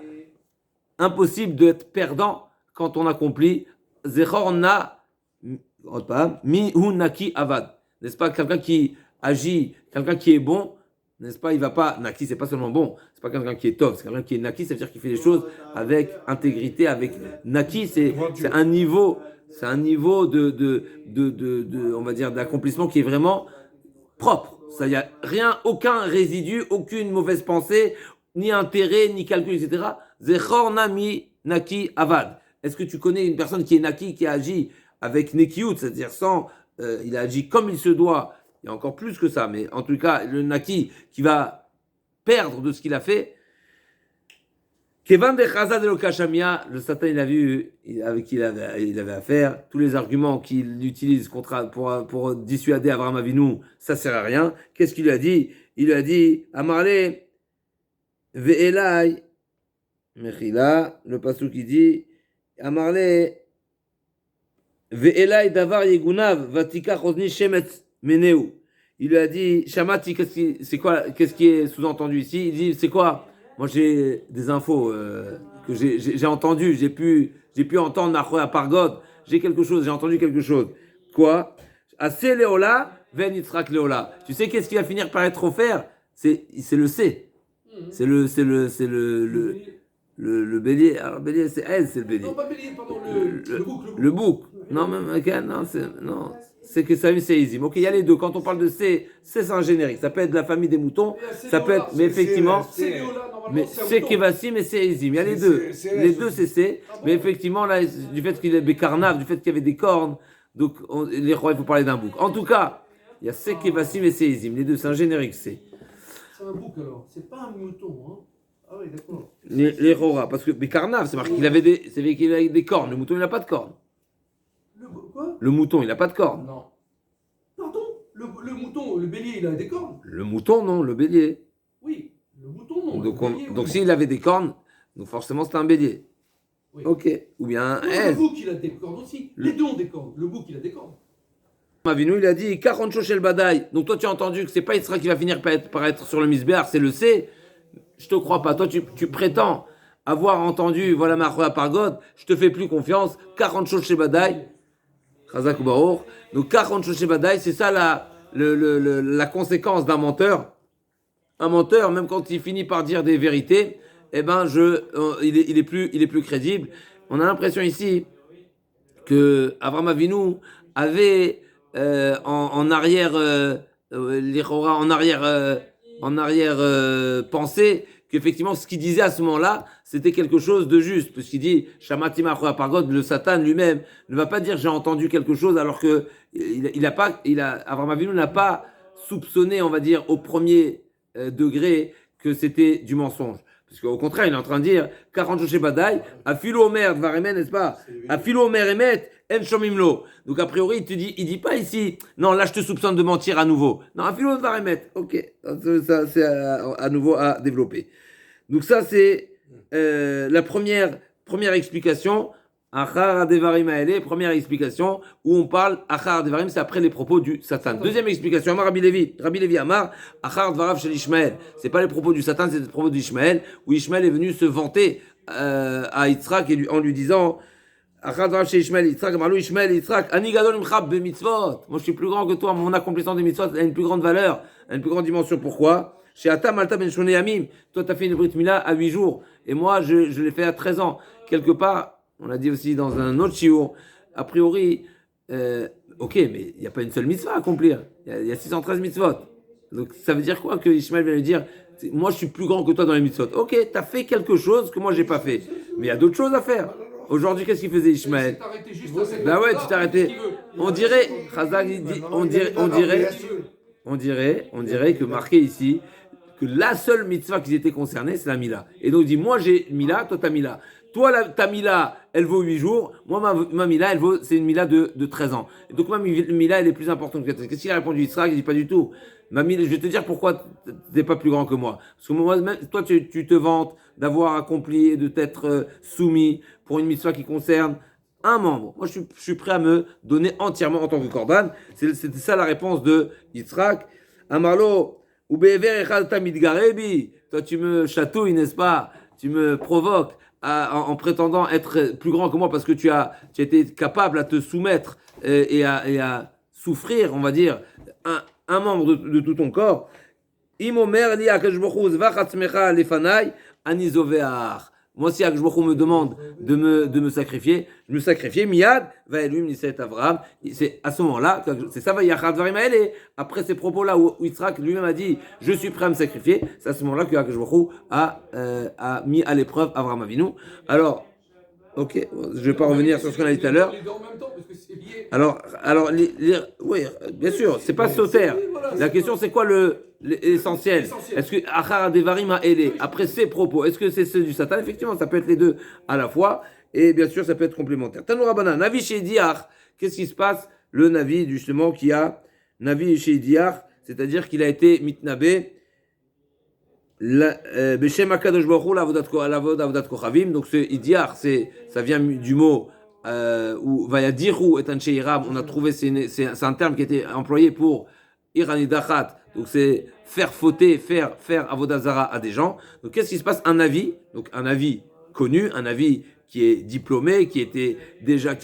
impossible d'être perdant quand on accomplit Zechor na mihunaki avad, n'est-ce pas, quelqu'un qui agit, quelqu'un qui est bon, n'est-ce pas, il va pas, Naki c'est pas seulement bon, c'est pas quelqu'un qui est tov, c'est quelqu'un qui est Naki, ça veut dire qu'il fait les choses avec intégrité, avec Naki, c'est un niveau de on va dire, d'accomplissement qui est vraiment propre. Ça, il n'y a rien, aucun résidu, aucune mauvaise pensée, ni intérêt, ni calcul, etc. Zechor nami naki avad. Est-ce que tu connais une personne qui est naki, qui a agi avec nekiyut, c'est-à-dire il a agi comme il se doit, il y a encore plus que ça, mais en tout cas, le naki qui va perdre de ce qu'il a fait. Kevan de Chaza de l'Okashamia, le Satan, il a vu avec qui il avait affaire, tous les arguments qu'il utilise pour dissuader Avraham Avinu, ça sert à rien. Qu'est-ce qu'il lui a dit? Il lui a dit, Amarle, Ve'elai, Mechila, le passou qui dit, Amarle, Ve'elai davar yegunav, vatika chozni shemetz meneu. Il lui a dit, Shamati, qu'est-ce qui est sous-entendu ici? Il dit, c'est quoi? Moi, j'ai des infos que j'ai entendu, j'ai pu entendre Nachoya Pargod, j'ai entendu quelque chose. Quoi? Assez Léola, Ven Yitzhak Léola. Tu sais qu'est-ce qui va finir par être offert? C'est le C. C'est le bélier. Alors, bélier, c'est elle, c'est le bélier. Non, pas bélier, pardon, le bouc. Le bouc. Non, même, non. C'est que ça c'est Izim. Ok, il y a les deux. Quand on parle de C, c'est un générique. Ça peut être la famille des moutons, ça peut être, mais effectivement, mais c'est Kevassim et c'est Izim. Il y a les deux. Les deux c'est C, mais effectivement, là, du fait qu'il y avait Karnav, du fait qu'il y avait des cornes, donc les rois, il faut parler d'un bouc. En tout cas, il y a C Kevassim et c'est Izim. Les deux, c'est un générique C. C'est un bouc alors, c'est pas un mouton, hein. Ah oui, d'accord. Les rois, parce que Karnav, c'est marqué qu'il avait des cornes. Le mouton, il n'a pas de cornes. Quoi? Le mouton, il n'a pas de cornes. Non. Pardon? Le mouton, le bélier, il a des cornes? Le mouton, non, le bélier. Oui, le mouton, non. Donc s'il avait des cornes, donc forcément c'était un bélier. Oui. Ok. Ou bien un le bouc, il a des cornes aussi. Les deux ont des cornes. Le bouc, il a des cornes. Avinu, il a dit 40 Shoshel Badaï. Donc toi, tu as entendu que c'est pas Yitzhak qui va finir par être sur le Misbéar, c'est le C. Je te crois pas. Toi, tu prétends avoir entendu, voilà ma Pargod, je te fais plus confiance. 40 Shoshel Badaï. Chazak ou Baruch. Donc 40 Shoshel Badaï, c'est ça la conséquence d'un menteur. Un menteur, même quand il finit par dire des vérités, eh ben, il est plus crédible. On a l'impression ici que Avraham Avinu avait en arrière, pensée qu'effectivement ce qu'il disait à ce moment-là, c'était quelque chose de juste, parce qu'il dit Shamati ma'achorei pargot, le Satan lui-même ne va pas dire j'ai entendu quelque chose, alors que Avraham Avinu n'a pas soupçonné, on va dire, au premier degré que c'était du mensonge. Parce qu'au contraire, il est en train de dire 40 jours chez Badaï, Afilo Omer Dvaremen, n'est-ce pas? Afilo Omer Emet, En Shomimlo. Donc a priori, il dit pas ici, non, là je te soupçonne de mentir à nouveau. Non, Afilo Dvaremet, ok, ça c'est à nouveau à développer. Donc ça c'est la première explication. Achar Devarim Aele, première explication où on parle Achar Devarim, c'est après les propos du Satan. Deuxième explication, Amar Rabbi Levi Amar Achar Dvarav Shel Ishmael. C'est pas les propos du Satan, c'est les propos d'Ishmael où Ishmael est venu se vanter à Yitzhak en lui disant Achar Dvarav Shel Ishmael Yitzhak Amarlu Ishmael Yitzhak Ani Gadol Imchab be mitzvot. Moi je suis plus grand que toi, mon accomplissement des mitzvot a une plus grande valeur, a une plus grande dimension. Pourquoi? Chez Atam Alta Ben Shonei Yamim. Toi tu as fait une Brit Mila à 8 jours et moi je l'ai fait à 13 ans. Quelque part, on l'a dit aussi dans un autre shiur, a priori, ok, mais il n'y a pas une seule mitzvah à accomplir. Il y a 613 mitzvot. Donc ça veut dire quoi que Ishmael vient lui dire moi je suis plus grand que toi dans les mitzvot. Ok, tu as fait quelque chose que moi j'ai pas fait. Mais il y a d'autres choses à faire. Aujourd'hui, qu'est-ce qu'il faisait Ishmael? Ben ouais, tu t'es arrêté. On dirait, Chazak, on dirait que marqué ici, que la seule mitzvah qui étaient concernés, c'est la Mila. Et donc il dit moi j'ai Mila, toi t'as Mila. Toi, ta Mila, elle vaut 8 jours. Moi, ma Mila, c'est une Mila de 13 ans. Et donc, ma Mila, elle est plus importante que toi. Qu'est-ce qu'il a répondu Yitzhak? Il dit pas du tout. Ma Mila, je vais te dire pourquoi tu n'es pas plus grand que moi. Parce que moi, toi, tu te vantes d'avoir accompli et de t'être soumis pour une mitzvah qui concerne un membre. Moi, je suis prêt à me donner entièrement en tant que korban. C'était ça la réponse de Yitzhak. Amarlo, ou be'ever echad tamid garebi. Toi, tu me chatouilles, n'est-ce pas? Tu me provoques. En prétendant être plus grand que moi parce que tu as été capable à te soumettre et à souffrir, on va dire, un membre de tout ton corps. Imomer li Akadosh Baruch Hu zvachatzmecha lefanai anizoveach. Moi, si Akadosh Baruch Hu me demande de me sacrifier, je me sacrifie. Miyad va'elum niset Avraham. C'est à ce moment-là, c'est ça va yachad dvarim haele. Après ces propos-là où Yitzhak lui-même a dit, je suis prêt à me sacrifier. C'est à ce moment-là que Akadosh Baruch Hu a mis à l'épreuve Avraham Avinu. Alors, ok, je vais pas revenir sur ce qu'on a dit tout à l'heure. Alors, oui, bien sûr, c'est pas sautaire. La question, c'est quoi l'essentiel? Est-ce que Achar Devarim a aidé après ses propos? Est-ce que c'est ceux du Satan? Effectivement, ça peut être les deux à la fois, et bien sûr, ça peut être complémentaire. Tanoura Bana, Navi chez Diar, qu'est-ce qui se passe? Le Navi, justement, qui a Navi chez Diar, c'est-à-dire qu'il a été mitnabé. Beshem Akadosh Baruch Hu l'avodat kochavim. Donc ce Idiar, ça vient du mot où Vayadiru et Anshe Iram. On a trouvé c'est un terme qui était employé pour Iranidachat. Donc c'est faire fauter, faire avodat zara à des gens. Donc qu'est-ce qui se passe? Un avis, donc un avis connu, un avis qui est diplômé, qui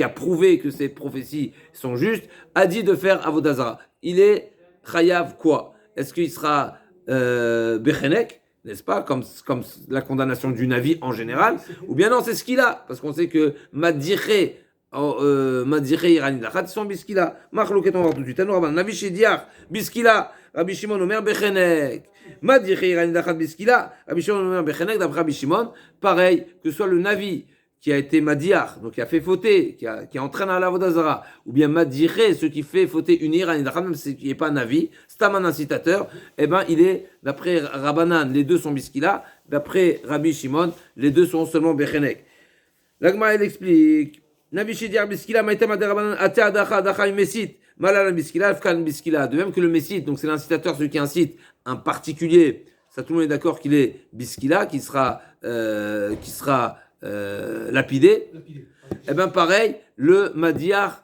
a prouvé que ces prophéties sont justes, a dit de faire avodat zara. Il est chayav quoi? Est-ce qu'il sera bechenek? N'est-ce pas, comme la condamnation du Navi en général, ou bien non, c'est ce qu'il a, parce qu'on sait que Madiré Irani Dachat, sont Biskila. Machloket, on va voir tout de suite. Navi Shediach, Biskila, Rabbi Shimon Omer Bechenek. Madiré Irani Dachat, Biskila, Rabbi Shimon Omer Bechenek, d'après Rabbi Shimon, pareil, que ce soit le Navi qui a été Madiach, donc qui a fait fauter, qui a entraîné à la Vodazara, ou bien Madiré, ce qui fait fauter une Irani Dachat, même s'il n'est pas un Navi, c'est un incitateur, eh ben il est, d'après Rabbanan, les deux sont Biskila, d'après Rabbi Shimon, les deux sont seulement Bechenek. L'Agma, elle explique, Navi Shediach Biskila, Maïtama de Rabbanan, Ate Adacha, Adacha, Mesit, Malala Biskila, Afkan Biskila, de même que le Mesit, donc c'est l'incitateur, celui qui incite un particulier, ça tout le monde est d'accord qu'il est Biskila, qui sera lapidé. Et bien pareil, le Madiar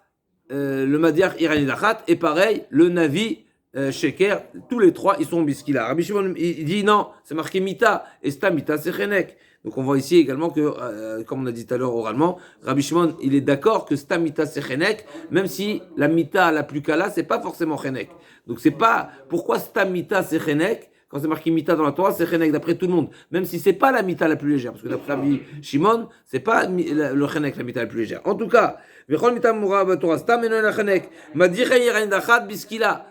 Irani Dachat, et pareil, le Navi Sheker, tous les trois, ils sont Biskila. Rabbi Shimon, il dit non, c'est marqué Mita, et Sta Mita, c'est Chenek. Donc on voit ici également que, comme on a dit tout à l'heure oralement, Rabbi Shimon, il est d'accord que Stam Mita c'est Chenek, même si la Mita la plus Kala, c'est pas forcément Chenek. Donc c'est pas, pourquoi Stam Mita c'est Chenek? Quand c'est marqué Mita dans la Torah, c'est Chenek d'après tout le monde. Même si c'est pas la Mita la plus légère. Parce que d'après Rabbi Shimon, c'est pas le Chenek la Mita la plus légère. En tout cas, Vechol Mita Moura Torah, Stam Eno la Chenek, Madiche Yerain Dachat Biskila,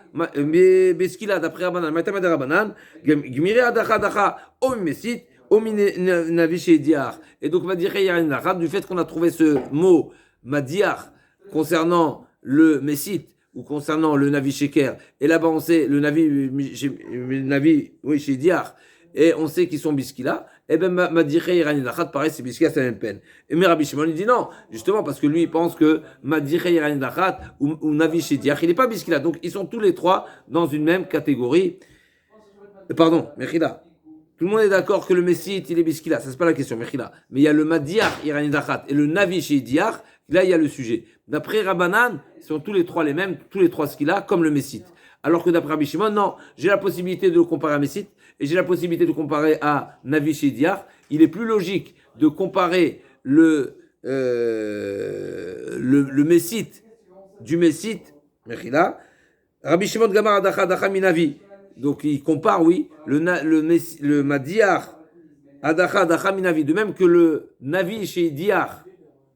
Biskila d'après Rabbanan, Matamad Rabbanan, Gmire Adacha Dacha, Om Mesit, Om Navi Shediar. Et donc Madiche Yerain Dachat, du fait qu'on a trouvé ce mot Madiach concernant le Mesit, ou concernant le Navi Sheker, et là-bas on sait le Navi oui, chez Diar, et on sait qu'ils sont Biskila, et bien Madiré Irani Dachat, pareil, c'est Biskila, c'est la même peine. Et mais Rabbi Shimon il dit non, justement parce que lui il pense que Madiré Irani Dachat ou Navi chez Diar, il n'est pas Biskila, donc ils sont tous les trois dans une même catégorie. Pardon, Mechila. Tout le monde est d'accord que le Messie il est Biskila, ça c'est pas la question, Mechila. Mais il y a le Madiar Irani Dachat et le Navi chez Diar. Là, il y a le sujet. D'après Rabbanan, ils sont tous les trois les mêmes, tous les trois ce qu'il a, comme le Messit. Alors que d'après Rabbi Shimon, non, j'ai la possibilité de le comparer à Messit et j'ai la possibilité de comparer à Navi Shediar. Il est plus logique de comparer le Messit du Messit, Mechila, Rabbi Shimon Gamar Adacha Adacha Minavi. Donc il compare, oui, le Madiar Adacha Adacha Minavi. De même que le Navi Shediar,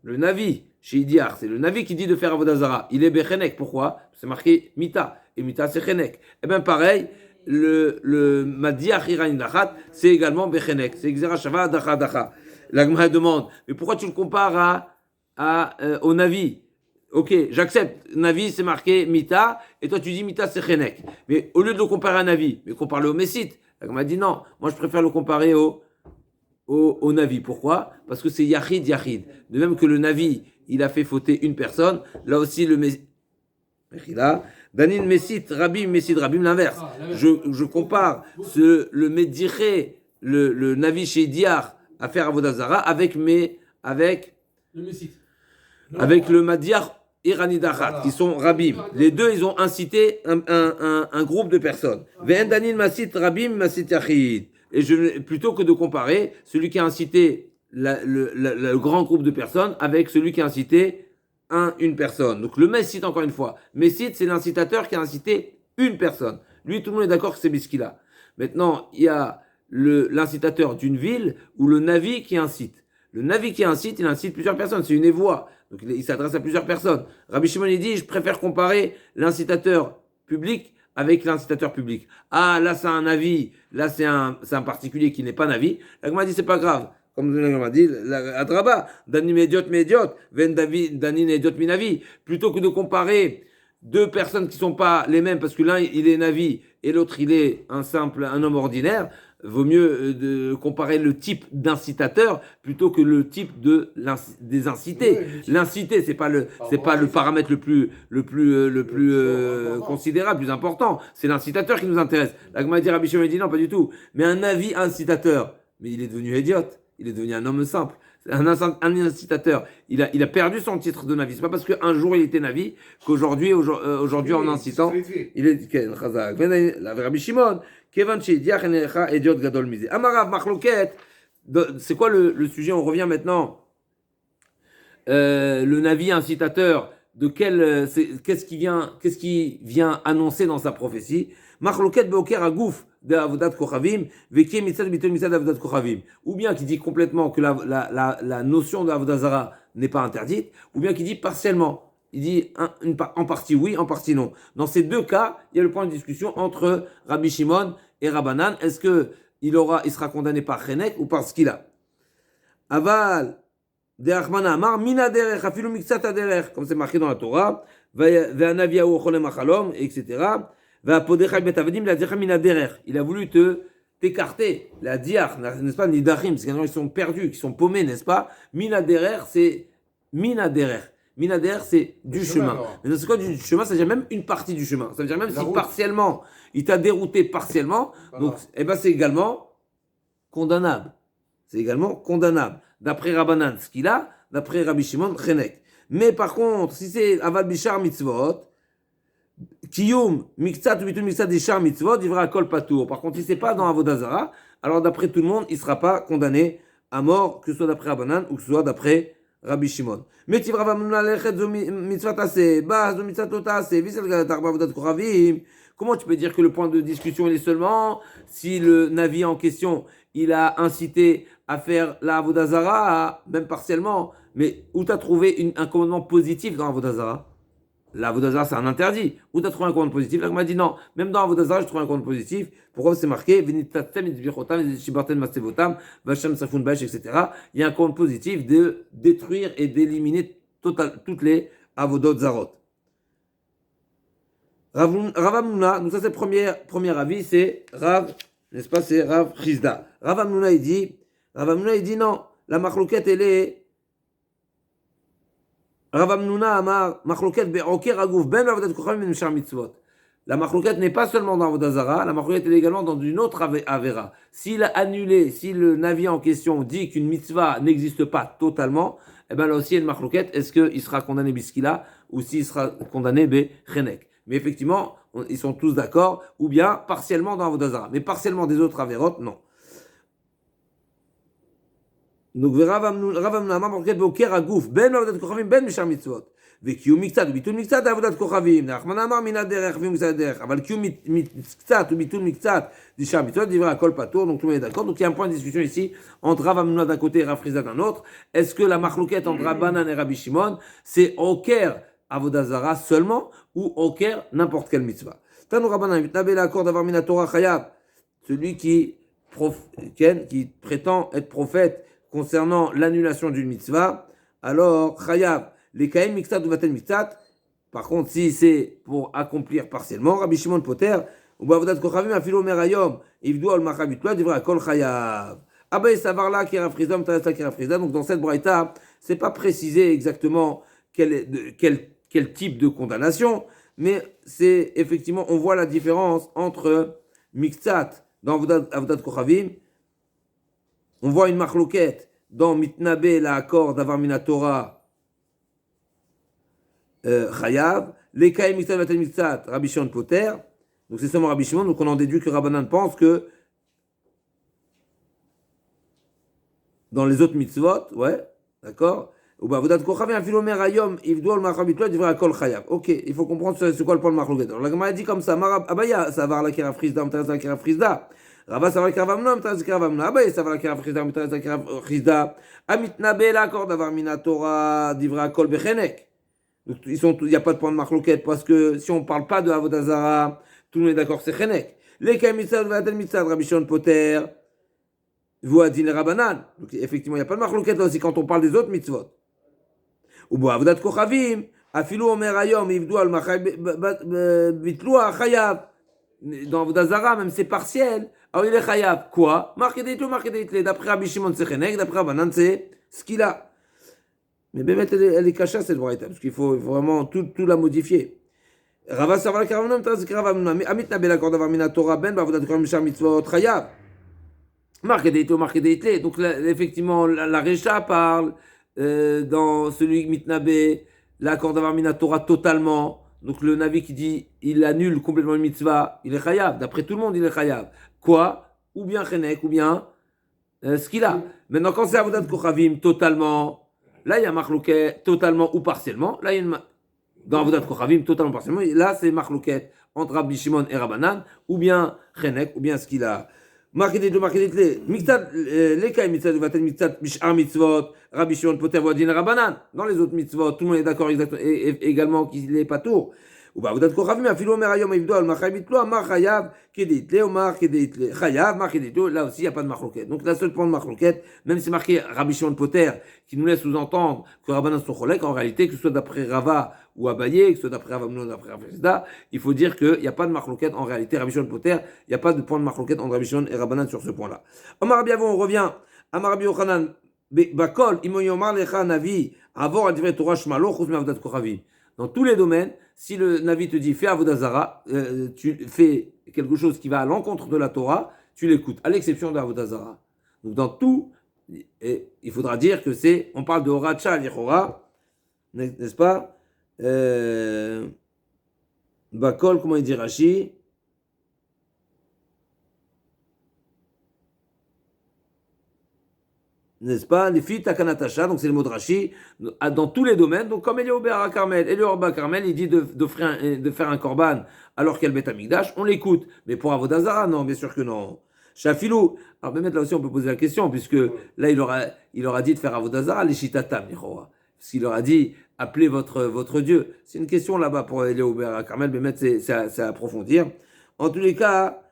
le Navi chez Idiar, c'est le Navi qui dit de faire Avodah Zara. Il est Bechenek. Pourquoi? C'est marqué Mita. Et Mita, c'est Chenek. Et bien pareil, le Madiach Irani Dachat, c'est également Bechenek. C'est Xera Shava Dacha Dacha. La Gemara demande, mais pourquoi tu le compares au Navi? Ok, j'accepte. Navi, c'est marqué Mita. Et toi, tu dis Mita, c'est Chenek. Mais au lieu de le comparer à Navi, mais compare-le au Messit. La Gemara dit non. Moi, je préfère le comparer au Navi. Pourquoi? Parce que c'est Yachid, Yachid. De même que le Navi, il a fait fauter une personne. Là aussi, le Mechila. Danin Messit, Rabim, Messit, Rabim, l'inverse. Je compare le Mediré, le Navi chez Diar à faire Avodah Zara avec le Messit. Avec le Madiar Irani Dachat, qui sont Rabim. Les deux, ils ont incité un groupe de personnes. Ve'en Danin Masit, Rabim, Masit Yachid. Et plutôt que de comparer celui qui a incité le grand groupe de personnes avec celui qui a incité une personne. Donc le Messit, encore une fois. Messit, c'est l'incitateur qui a incité une personne. Lui, tout le monde est d'accord que c'est Biskila. Maintenant, il y a l'incitateur d'une ville ou le Navi qui incite. Le Navi qui incite, il incite plusieurs personnes. C'est une évoie. Donc il s'adresse à plusieurs personnes. Rabbi Shimon, il dit, je préfère comparer l'incitateur public avec l'incitateur public. Ah, là, c'est un Navi. Là, c'est un particulier qui n'est pas Navi. La Gemara dit, c'est pas grave. Comme on m'a dit, Adraba, Danin médiot, Ven Danin médiot minavi. Plutôt que de comparer deux personnes qui ne sont pas les mêmes, parce que l'un il est Navi et l'autre il est un homme ordinaire, vaut mieux de comparer le type d'incitateur plutôt que le type des incités. L'incité, c'est pas le paramètre le plus considérable, plus important. C'est l'incitateur qui nous intéresse. La Gemara dit, Rabbi Shimon dit non, pas du tout. Mais un Navi incitateur, mais il est devenu idiote. Il est devenu un homme simple. Un incitateur. Il a perdu son titre de Navi. C'est pas parce qu'un jour il était Navi qu'aujourd'hui, en incitant, il est Chazak. La Rabbi Shimon, Kevan Shediach Enecha Ediot Gadol Mize. Amarav Machloket. C'est quoi le sujet? On revient maintenant. Le Navi incitateur. Qu'est-ce qui vient annoncer dans sa prophétie? Machloket Beoker Agouf. Ou bien qui dit complètement que la notion de Avodah Zara n'est pas interdite, ou bien qui dit partiellement. Il dit en partie oui, en partie non. Dans ces deux cas, il y a le point de discussion entre Rabbi Shimon et Rabbanan. Est-ce qu'il sera condamné par Chenek ou par Skila? Aval de Achmana Amar Mina derech afilu miksat derech, comme c'est marqué dans la Torah, ve'anaviahu cholem achalom, etc. Il a voulu t'écarter, la diach, n'est-ce pas, nidachim, c'est quand ils sont perdus, qui sont paumés, n'est-ce pas? Minaderer, c'est minaderer. Minaderer, c'est du chemin. Mais c'est quoi du chemin? Ça veut dire même une partie du chemin. Ça veut dire même si partiellement, il t'a dérouté partiellement, donc, c'est également condamnable. C'est également condamnable. D'après Rabbanan, ce qu'il a, d'après Rabbi Shimon, Chenek. Mais par contre, si c'est Avad Bishar Mitzvot, Kiyum, Miktsat ou Bitul Miktsat des Char Mitzvot, il va à Kol Patour. Par contre, si c'est pas dans Avodah Zara, alors d'après tout le monde, il ne sera pas condamné à mort, que ce soit d'après Rabbanan ou que ce soit d'après Rabbi Shimon. Metiv Rav Hamnuna lechet zo mitzvah taseh, ba zo mitzvah lo taseh, visel galat arba avodat kochavim. Comment tu peux dire que le point de discussion il est seulement si le Navi en question il a incité à faire la avodah zara, même partiellement, mais où tu as trouvé un commandement positif dans avodah zara? La avodah zara c'est un interdit. Où tu as trouvé un commandement positif? Là on m'a dit non, même dans avodah zara je trouve un commandement positif. Pourquoi c'est marqué Venitatem et shibarten masevotam, vacham safun bash, etc. Il y a un commandement positif de détruire et d'éliminer toutes les avodot zarot. Rav Hamnuna, donc ça c'est le premier avis, c'est Rav, n'est-ce pas, c'est Rav Chizda. Rav Hamnuna il dit non, la machloket elle est Rav Hamnuna amar machloket be'oker agouf ben avodat kochavim ben mishar mitzvot. La machloket n'est pas seulement dans avodah zara, la machloket est également dans une autre avera. S'il a annulé, si le navi en question dit qu'une mitzvah n'existe pas totalement, eh ben là aussi il y a une machloket, est-ce qu'il sera condamné biskila ou s'il sera condamné be'chenek. Mais effectivement, ils sont tous d'accord, ou bien partiellement dans avodah zara, mais partiellement des autres averot, non. Donc, Rav Hamnuna amar machloket be'oker agouf ben avodat kochavim ben mishar mitzvot. וקיום מקצת וביטול מקצת עבודת כוכבים, נחמנה אמר מן הדרך וקיום מקצת הדרך, אבל קיום מקצת וביטול מקצת דשאר מצוות, דברי הכל פטור, donc tout le monde est d'accord. Donc il y a un point de discussion ici entre Rav Hamnuna d'un côté et Rav Chizda d'un autre. Est-ce que la machlouquette entre Rabbanan et Rabbi Shimon, c'est oker avodah zara seulement ou oker n'importe quelle mitzvah? Tanu Rabbanan, mitnabé l'accord d'avoir mis la Torah chayav, celui qui prétend être prophète concernant l'annulation d'une mitzvah, alors chayav. Les kaim mixtat ou vatel mixtat. Par contre, si c'est pour accomplir partiellement, Rabbi Shimon Poter, ou bavodat kochavim afilo merayom, ivdu al machabitloa divra kol chayav. Abaye savarla ki Rav Chizda, mtaresta ki Rav Chizda. Donc dans cette braïta, c'est pas précisé exactement quel type de condamnation, mais c'est effectivement, on voit la différence entre mixtat dans avodat kochavim, on voit une machloket dans mitnabé la accord d'avoir mina Torah. Chayav, les Kaim Mitzat Vatel Mitzat, Rabbi Shimon Poter, donc c'est seulement Rabbi Shimon, donc on en déduit que Rabbanan pense que dans les autres mitzvot, ouais, d'accord, ou bah Vodat Kochavim, Afilomer Ayom, Ivdol Machabitlo, Divra Kol Chayav. Ok, il faut comprendre c'est quoi le point de Machloket. Alors la Gemara dit comme ça, Abaya, ça va la Kerav Chizda, Mtaraz la Kerav Chizda. Rava ça va la Kerav Amnon, Mtaraz la Kerav Amnon. Abaya, ça va la Kerav Chizda, Mtaraz la Kerav Chizda. Amitnabe, l'accord d'avoir mina Torah, Divra Kol Bechenek. Il n'y a pas de point de machloket parce que si on ne parle pas de avodah zara, tout le monde est d'accord, c'est chenek. Les kaim mitzad vatel mitzad, Rabbi Shimon Poter, voadin le Rabbanan. Donc effectivement, il n'y a pas de machloket là aussi quand on parle des autres mitzvot. Ou bo avodat kochavim, afilu omer ayom, ivdu al bitlua chayav. Dans avodah zara, même c'est partiel. Alors il est chayav. Quoi? Marqué deitle. D'après Rabbi Shimon c'est chenek, d'après Rabbanan c'est ce qu'il a. Mais Bémet, elle est cachée cette braïta, parce qu'il faut vraiment tout la modifier. Rava Savala Karavnam, Taz Karavnam, Amit Nabel accord d'avoir mis la Torah Ben, Bavodat Koram Mishar Mitzvot, Chayav. Marqué deitle. Donc effectivement, la Recha parle dans celui Mitnabé, l'accord d'avoir mis la Torah totalement. Donc le Navi qui dit il annule complètement le mitzvah, il est Chayav. D'après tout le monde, il est Chayav. Quoi? Ou bien Chenek, ou bien ce qu'il a. Maintenant, quand c'est Avodat Kochavim totalement. Là, il y a machlouket totalement ou partiellement. Là, il y a une dans Avodat Kochavim totalement partiellement. Là, c'est machlouket entre Rabbi Shimon et Rabbanan, ou bien Chenek, ou bien ce qu'il a. Marquez les mixtat, les kaim mitzvot, vatel mitzvot, mishar mitzvot, Rabbi Shimon Poter voadin Rabbanan. Dans les autres mitzvot, tout le monde est d'accord également qu'il n'est pas tour. Ou bah Avodat Kochavim, afilo omer ayom ivdo al machabitlo, amar chayav kedeitle, omar kedeitle, chayav, mar kedeitle. Là aussi, il n'y a pas de machlouket. Donc, la seule point de machlouket, même si c'est marqué Rabbi Shimon Poter, qui nous laisse sous-entendre que Rabbanan sont cholek, en réalité, que ce soit d'après Rava ou Abaye, que ce soit d'après Rav Hamnuna ou d'après Rav Chizda, il faut dire qu'il n'y a pas de machlouket en réalité. Rabbi Shimon Poter, il n'y a pas de point de machlouket entre Rabbi Shimon et Rabbanan sur ce point-là. Omar Rabbi Avo, on revient. Amar Rabbi Yochanan, bakol, imo yomar lecha navi, avor adivre Torah shmalo, chus me avodat kochavim. Dans tous les domaines, si le Navi te dit fais avodah zara, tu fais quelque chose qui va à l'encontre de la Torah, tu l'écoutes, à l'exception de avodah zara. Donc dans tout, il faudra dire que c'est, on parle de horacha lichora, n'est-ce pas? Bakol, comment il dit Rashi? n'est-ce pas, les filles Takanatasha, donc c'est le mot de Rashi, dans tous les domaines. Donc comme Eliyahu Bar Carmel, Eliyahu Bar Carmel, il dit de faire un korban alors qu'il y a le Beth Amikdash, on l'écoute. Mais pour Avodazara, non, bien sûr que non. Shafilou, alors même là aussi on peut poser la question, puisque là il aura dit de faire Avodazara, les Shitatam, parce qu'il leur a dit appelez votre Dieu. C'est une question là-bas pour Eliyahu Bar Carmel, mais c'est à approfondir. En tous les cas,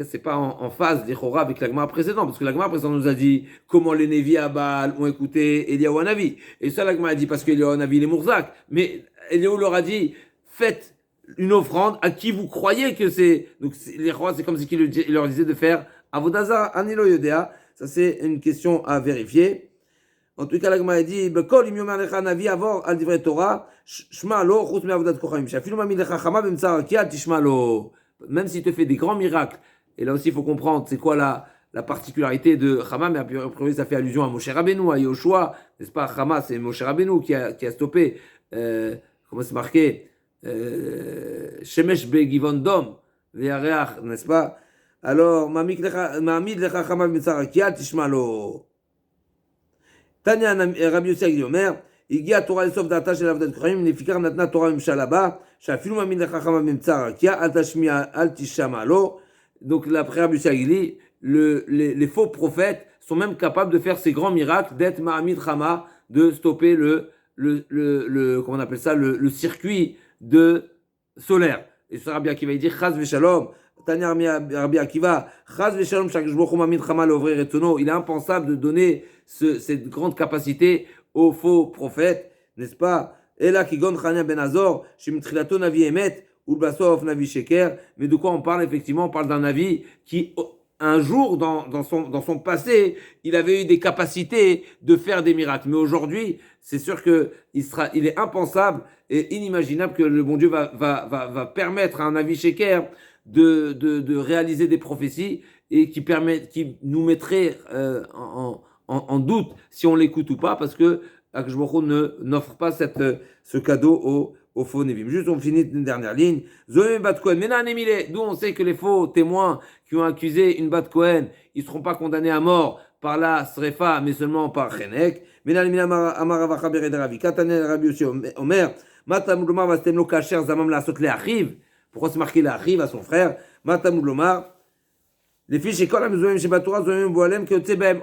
c'est pas en phase des Chora avec la Gemara précédente, parce que la Gemara précédente nous a dit comment les Nevi à Baal ont écouté Eliyahu Hanavi. Et ça, la Gemara a dit parce qu'Eliyahu Hanavi, il est Mourzak. Mais Eliyahu leur a dit faites une offrande à qui vous croyez que c'est. Donc les Chora, c'est comme si il leur disait de faire Avodazara, Anilo Yodea. Ça, c'est une question à vérifier. En tout cas, la Gemara a dit Bekol im yomer lecha Hanavi avor al divrei Torah, shma lo chutz me'avodat kochavim. Shafilu mamid lecha chama b'mtzar ki al tishma lo. Même s'il te fait des grands miracles, et là aussi il faut comprendre c'est quoi la particularité de Chama, mais a priori ça fait allusion à Moshe Rabbeinu, à Yoshua, n'est-ce pas? Chama, c'est Moshe Rabbeinu qui a stoppé, comment c'est marqué, Shemesh Begivon Dom, Ve'areach, n'est-ce pas? Alors, Ma'amid lecha Chama b'mitzar kial tishmalo. Tanya Rabbi Yossi Agli Omer, הגיעה התורה לסוף דעתה של עבודת כוכבים, לפיכך נתנה תורה ממשל הבא, שאפילו מאמין לחכמה במצר הרקיע, אל תשמע לו. Donc l'après Rabbi Yossi Agli, les faux prophètes sont même capables de faire ces grands miracles, d'être Ma'amid Chama, de stopper comment on appelle ça, le circuit solaire. Et ce Rabbi Akiva il dit Chaz v'shalom, Tanya Rabbi Akiva, Chaz v'shalom, chaque jour Ma'amid Chama l'ouvrir et tono. Il est impensable de donner cette grande capacité aux faux prophètes, n'est-ce pas? Et là, qui gon Chania ben Azor, Shemitrilato Navi Emet, ou Basof Navi Sheker. Mais de quoi on parle effectivement? On parle d'un Navi qui, un jour, dans son passé, il avait eu des capacités de faire des miracles. Mais aujourd'hui, c'est sûr il est impensable et inimaginable que le bon Dieu va permettre à un Navi Sheker de réaliser des prophéties et qui nous mettrait en doute si on l'écoute ou pas, parce que Akadosh Baruch Hu n'offre pas ce cadeau aux faux Nevim. Juste, on finit une dernière ligne. Zoé Bat Kohen, d'où on sait que les faux témoins qui ont accusé une Bat Kohen, ils ne seront pas condamnés à mort par la Srefa, mais seulement par Chenek. Pourquoi c'est marqué l'Achiv à son frère? Les fiches écoles en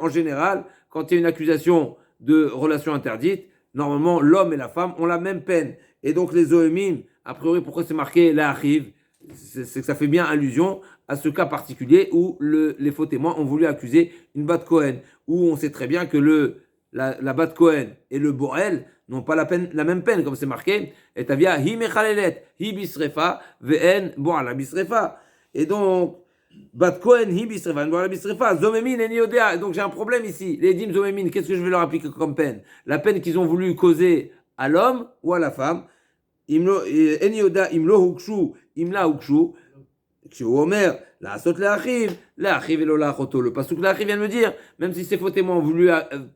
général, quand il y a une accusation de relation interdite, normalement l'homme et la femme ont la même peine. Et donc les Zoémim, a priori, pourquoi c'est marqué l'Achiv? C'est que ça fait bien allusion à ce cas particulier où les faux témoins ont voulu accuser une Bat Kohen, où on sait très bien que la Bat Kohen et le Borel n'ont pas la même peine, comme c'est marqué. Et t'avia hi mechalelet, hi bisrefa, ve'en boala bisrefa. Et donc, Bat Kohen, hi bisrefa, boala bisrefa, zomemin en yodea. Donc j'ai un problème ici. Les dim zomemin, qu'est-ce que je vais leur appliquer comme peine? La peine qu'ils ont voulu causer à l'homme ou à la femme. En yoda, imlo hukshu, imla hukshu. Omer, la sot l'Achiv et l'ola choto. Le pasuk l'Achiv vient de me dire, même si ces faux témoins ont voulu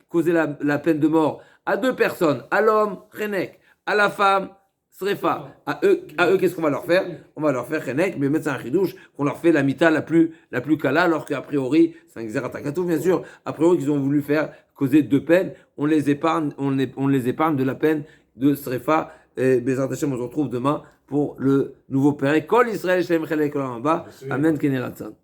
causer la peine de mort à deux personnes, à l'homme, Chenek, à la femme, Srefa, à eux qu'est-ce qu'on va leur faire? On va leur faire Chenek, mais mettre ça un chidouche, qu'on leur fait la mita la plus kala, alors qu'a priori, c'est un xeratakatouf bien sûr, a priori qu'ils ont voulu faire causer deux peines, on les épargne de la peine de Srefa. Et Bezrat Hashem, on se retrouve demain pour le nouveau Pérec. Kol Israël Shalem Chelek Olam Haba. Amen Kenerat Tzad.